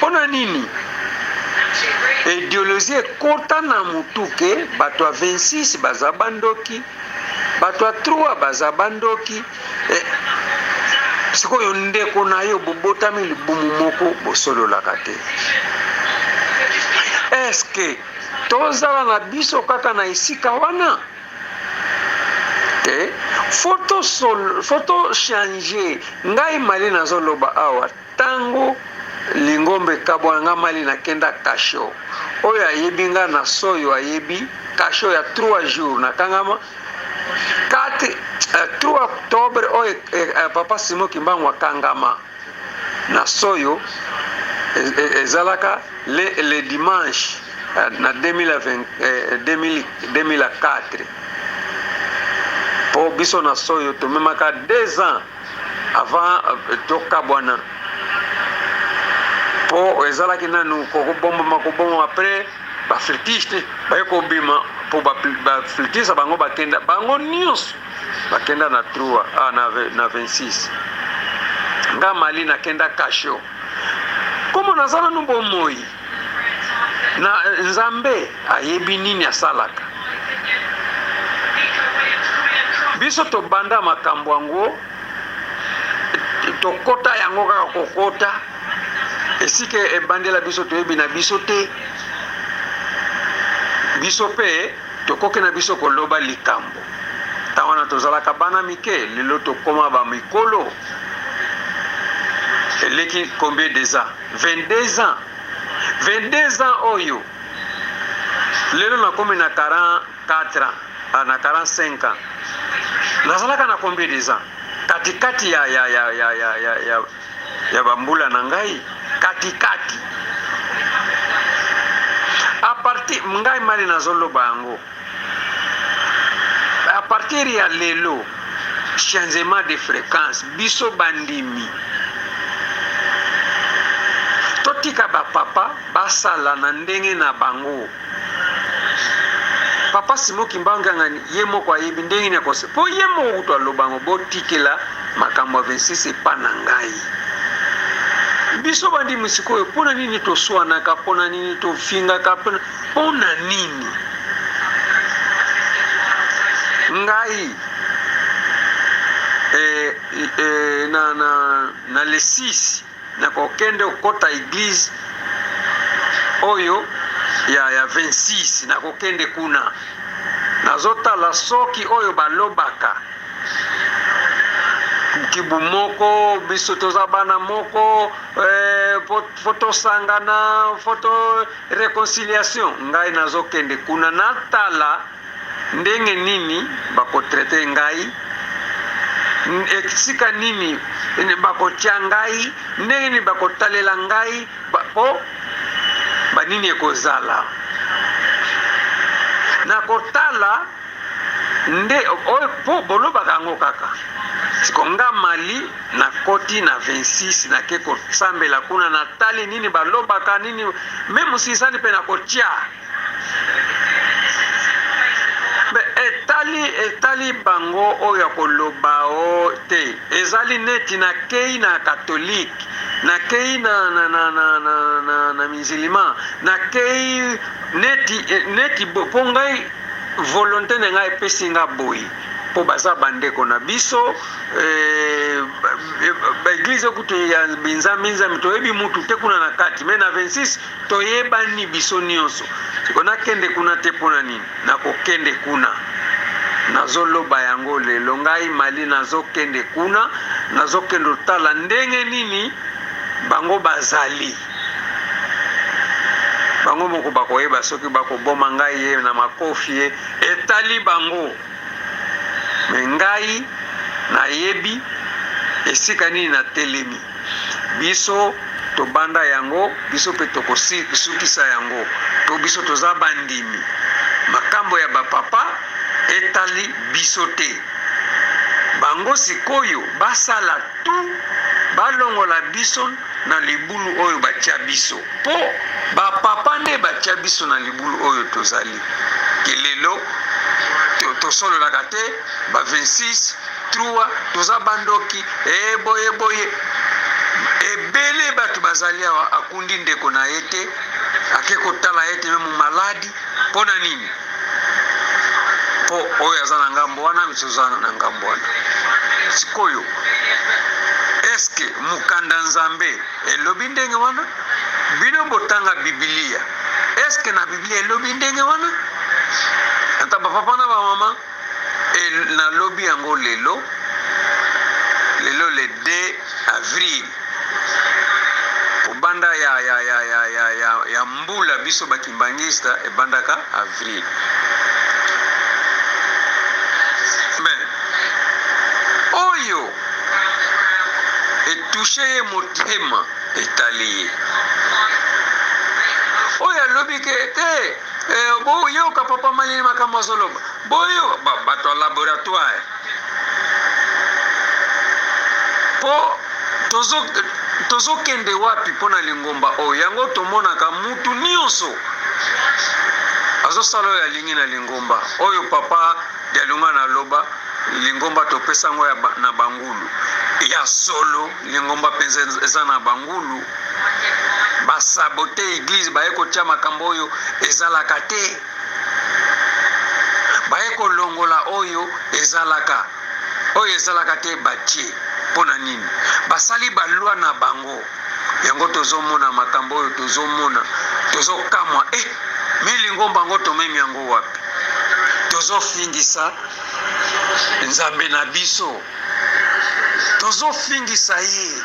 S3: ona nini ideologie kota na mutuke bato ya 26 bazabandoki bato ya 3 bazabandoki sikoyo ndeko na yo bobotami libumu moko bosololaka te. Eske tozala na biso kaka na esika wana te photo changer ngai mali nazoloba awa tango lingombe kabwanga mali na kenda kasho oyo ayebi nga na soyo ayebi kasho ya 3 jours na kangama 3 octobre oyo papa Simon Kimbangu akangama na soyo ezalaka le dimanche na 2004 po biso na soyo to memaka 2 ans avant tokabwana po ezalaki nanu kokobomba après baflitiste bayekobima po baflitiste bango bakenda bango nyonso bakenda na 3 na 26 nga mali nakenda kasho komo nazala numbo moi na nzambe ayebi nini asalaka biso to banda makambo yango tokota yango kaka kokota esike ebandela biso toyebi na biso te biso pe tokoke na biso koloba likambo tawana tozalaka bana mike lelo tokoma bamikolo eleki combien des ans 22 ans oyo lelo nakomi na 44 ans na 45 ans nazalaka na combien des ans katikati ya bambula na ngai katikati a partir ngai mali nazoloba yango a partir ya lelo changement de fréquence biso bandimi totika bapapa basala na ndenge na bango papa Simon Kimbangu ngani ye moko ayebi ndenge ne kose po ye moko to alobango botikela makambo 26 epana ngai biso bandi musiko pona nini to swana ka pona nini to finga ka pona nini ngai na le 6 na kokende okota église oyo ya 26 na kokende kuna nazotala soki oyo balobaka kibu moko biso toza bana moko photo sangana photo réconciliation ngai nazokende kuna natala ndenge nini bakotraite ngai esika nini bakotia ngai ndenge nini bakotalela ngai po banini ekozala na kotala nde po bolobaka yango kaka sikonga Mali na koti na 26 na ke kosambela kuna na tali nini balobaka nini meme sisani pe na kotia etali bango oyo koloba o te ezali neti na kei na catholique na kei na musulman na kei neti po ngai volonté na ngai epesi nga boyi po baza bandeko na biso baeglize kutu ya binzambi toyebi mutu te kuna na kati me na 26 toyebani biso nyonso siko nakende kuna te mpona nini nakokende kuna nazoloba yango lelo ngai Mali nazokende kuna nazokende otala ndenge nini bango bazali bango moko bakoyeba soki bakoboma ngai ye na makofi ye etali bango me ngai nayebi esika nini na telemi biso tobanda yango biso pe tokosukisa yango to biso toza bandimi makambo ya bapapa etali biso te bango sikoyo basala tu balongola biso na libulu oyo batia biso po bapapa nde batia biso na libulu oyo tozali kelelo tosololaka te ba 26 3 toza bandoki boye ebele bato bazali awa akundi ndeko na ye te ake kotala ye te meme maladi mpona nini po oyo aza na ngambo wana biso oza na ngambo wana sikoyo eske mukanda nzambe elobi ndenge wana bino botanga Biblia eske na Biblia elobi ndenge wana ata bapapa na bamama nalobi yango lelo le 2 avril obanda ya mbula biso bakimbangista ebandaka avril mais oyo etouche ye motema etali oyo alobi ke te boyoka papa Mali makambo azoloba boyo bato ya laboratoire po tozokende wapi mpona lingomba oyo yango tomonaka mutu nyonso azosala oyo alingi na lingomba oyo papa dialunga na loba lingomba topesa ngo na bangulu ya solo lingomba mpenza eza na bangulu basabote eglise baye kotia makambo oyo ezalaka te baye kolongola oyo ezalaka te batie mpona nini basali balwa na bango yango tozomona makambo oyo tozokamwa me lingomba yango tomemi yango wapi tozofingisa nzambe na biso tozofingisa ye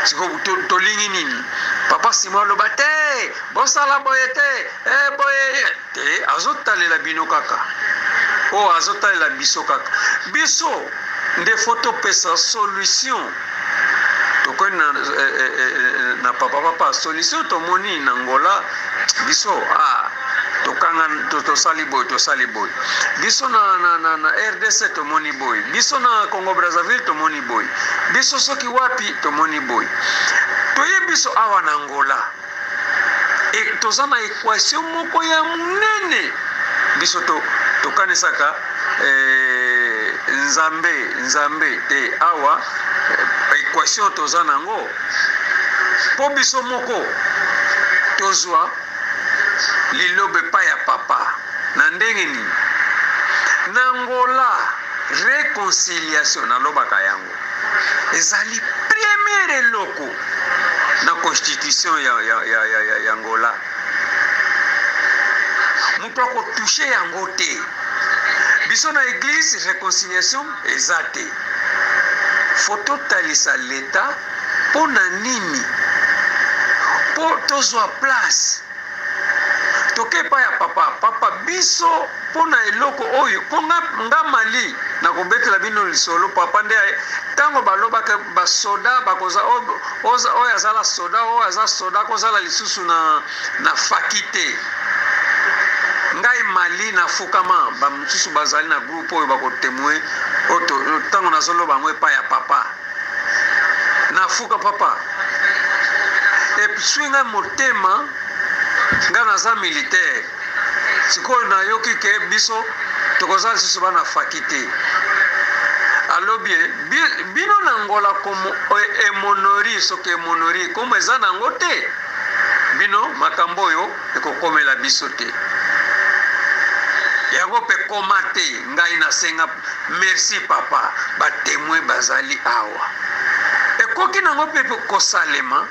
S3: siko tolingi nini papa Simon aloba te bosala boye te boye te azotalela bino kaka azotalela biso kaka biso nde foto pesa solution tokoni na papa solution tomoni na Angola biso tokanga tosali boy biso na RDC tomoni boy biso na Congo Brazzaville tomoni boy biso soki wapi tomoni boy toye biso awa na Angola toza na equation moko ya munene biso tokanisaka nzambe te awa equation toza nango po biso moko tozwa lilobe pa ya papa na ndenge nini na Angola réconciliation nalobaka yango ezali première eloko na constitution ya Angola mutu akotouche yango te biso na église réconciliation eza te foto talisa leta mpona nini po tozwa place toke pa ya papa biso pona eloko oyo ponga nga mali na kobetela bino lisolo papa nde tango balobaka basoda bakoza oyo azala soda oyo aza soda kozala lisusu na fakite ngai mali na fukama bamususu bazali na groupe oyo bakotemwe tango nazoloba ngo epai ya papa nafuka papa epuisui ngai motema ngai naza militaire sikoyo nayoki ke biso tokozala lisusu bana faki te alobi bino na ngola komo emonori soki emonori komo eza nango te bino makambo oyo ekokomela biso te yango mpe koma te ngai nasenga merci papa batemoin bazali awa ekoki nango mpe kosalema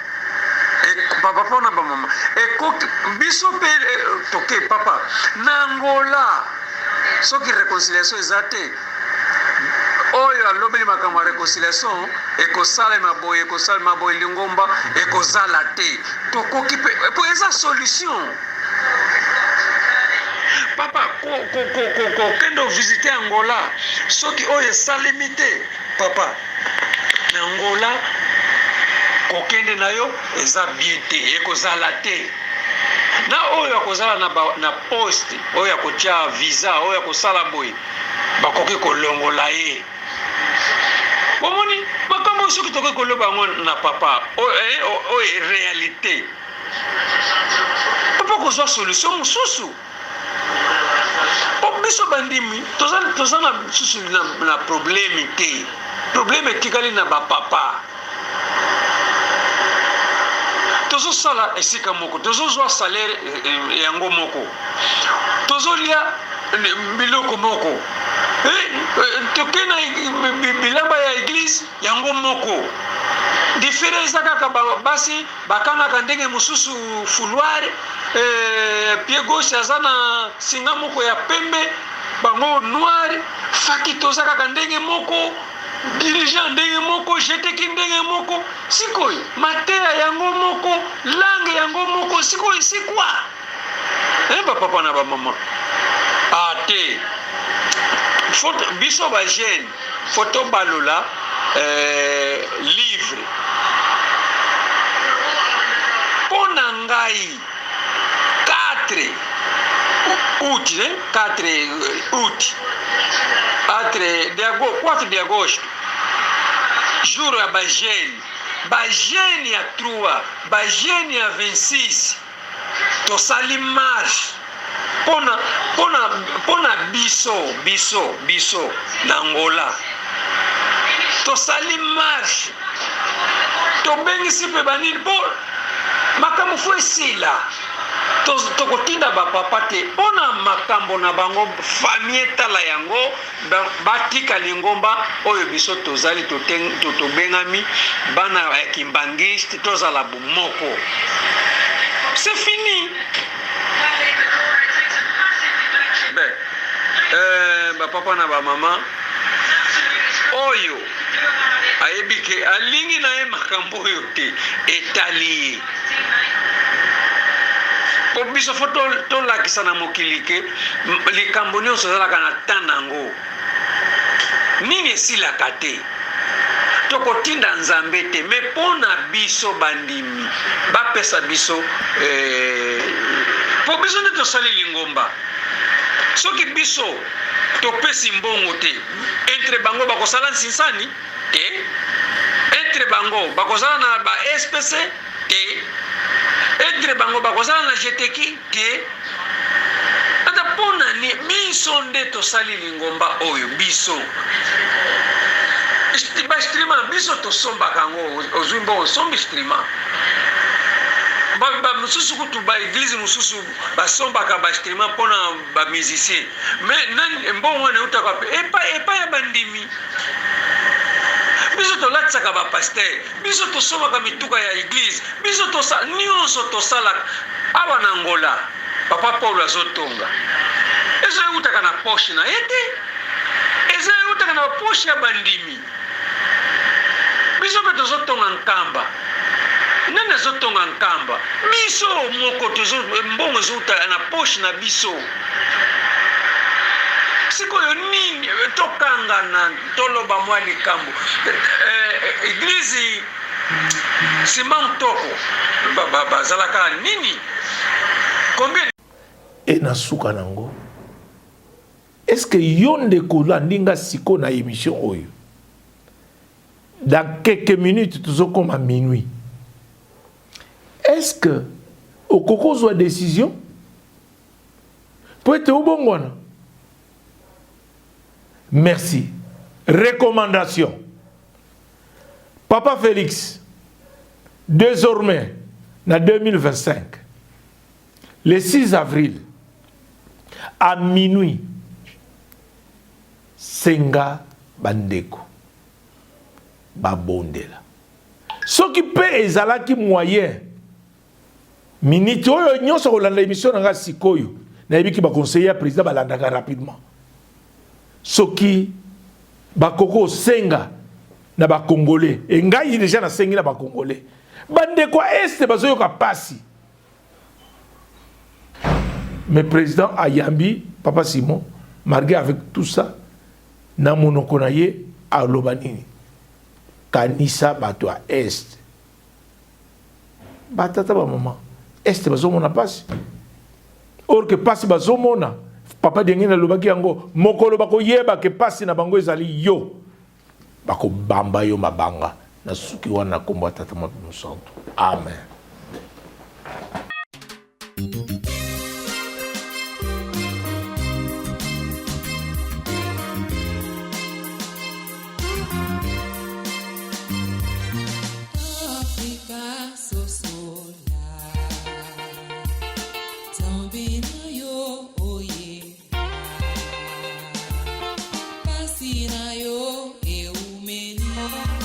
S3: papa mpona bamama ekoki biso mpe toke papa na ngola soki réconciliation eza te oyo alobeli makambo ya réconciliation ekosalema boye lingomba ekozala te tokoki mpe eza solution papa kokende ovisite Angola soki oyo esalemi te papa na Angola kokende na yo eza bien te ekozala te na oyo akozala na poste oyo akotia visa oyo akosala boye bakoki kolongola ye bomoni makambo soki tokoki koloba yango na papa oyo réalité papa kozwa solution mosusu biso bandimi toza na mosusu na problème te problème etikali na bapapa tozosala esika moko tozozwa salaire yango moko tozolia biloko moko toke na bilamba ya église yango moko difere eza kaka basi bakangaka ndenge mosusu fouloir pied gauche aza na singa moko ya pembe bango noir faki toza kaka ndenge moko dirigeant ndenge moko jeteki ndenge moko sikoyo mateya yango moko langue yango moko sikoyo sikwa bapapa na bamama te biso bagene foto balola livre mpo na ngai 4 août 4 d'agosto jour ya bagene ya 3 bagene ya 26 tosali marche pona biso na Angola tosali marche tobengisi mpe banini mpo makambo fo esila tokotinda bapapa te mpona makambo na bango famille etala yango batika lingomba oyo biso tozali tobengami bana ya kimbangiste tozala bomoko c'est fini bapapa na bamama oyo ayebi ke alingi na ye makambo oyo te etali ye po biso fo tolakisa na mokili ke likambo nyonso ezalaka na ntan nango nini esilaka te tokotinda nzambe te me mpo na biso bandimi bapesa biso po biso nde tosali lingomba soki biso topesi mbongo te entre bango bakosala nsinsani te entre bango bakozala na ba SPC te entre bango bakozala na jeteki te ata mpona ni biso nde tosali lingomba oyo biso bastrima biso tosombaka yango ozwi mbongo osombi strima mosusu kutu baeglize mosusu basombaka bastrima mpona bamusicien mais mbongo wana eutaka mpe epai ya bandimi biso tolatisaka bapaster biso tosombaka mituka ya eglize biso nyonso tosalaka awa na Angola papa Paulo azotonga ezo eutaka na poshe na ye te ezo eutaka na poshe ya bandimi biso mpe tozotonga nkamba nani azotonga nkamba biso moko mbongo ezouta na poche na biso sikoyo nini tokangana toloba mwa likambo eglise sima ntoko bazalaka nini combien
S1: e na suka nango est-ce que yo ndeko landinga siko na émission oyo dans quelques minutes tozokoma minuit est-ce que okokozwa décision po ete obongwana merci recommandation Papa Félix désormais en 2025 le 6 avril à minuit senga bandeko babondela soki pe ezalaki moyen minute oyo nyonso kolanda émission nanga sikoyo nayebiki baconseiller président balandaka rapidement soki bakoko senga na bakongolais e ngai déjà na sengi na bakongolais bandeko este bazoyoka pasi mais président ayambi Papa Simon malgré avec tout ça na monoko na ye aloba nini kanisa bato ya est batata ba mama est bazomona pasi or que pasi bazomona papa dengi na lobaki yango mokolo bakoyeba ke pasi na bango ezali yo bakobamba yo mabanga na suki wana kombo tata mapimo santo amen.
S4: Sina yo e umeni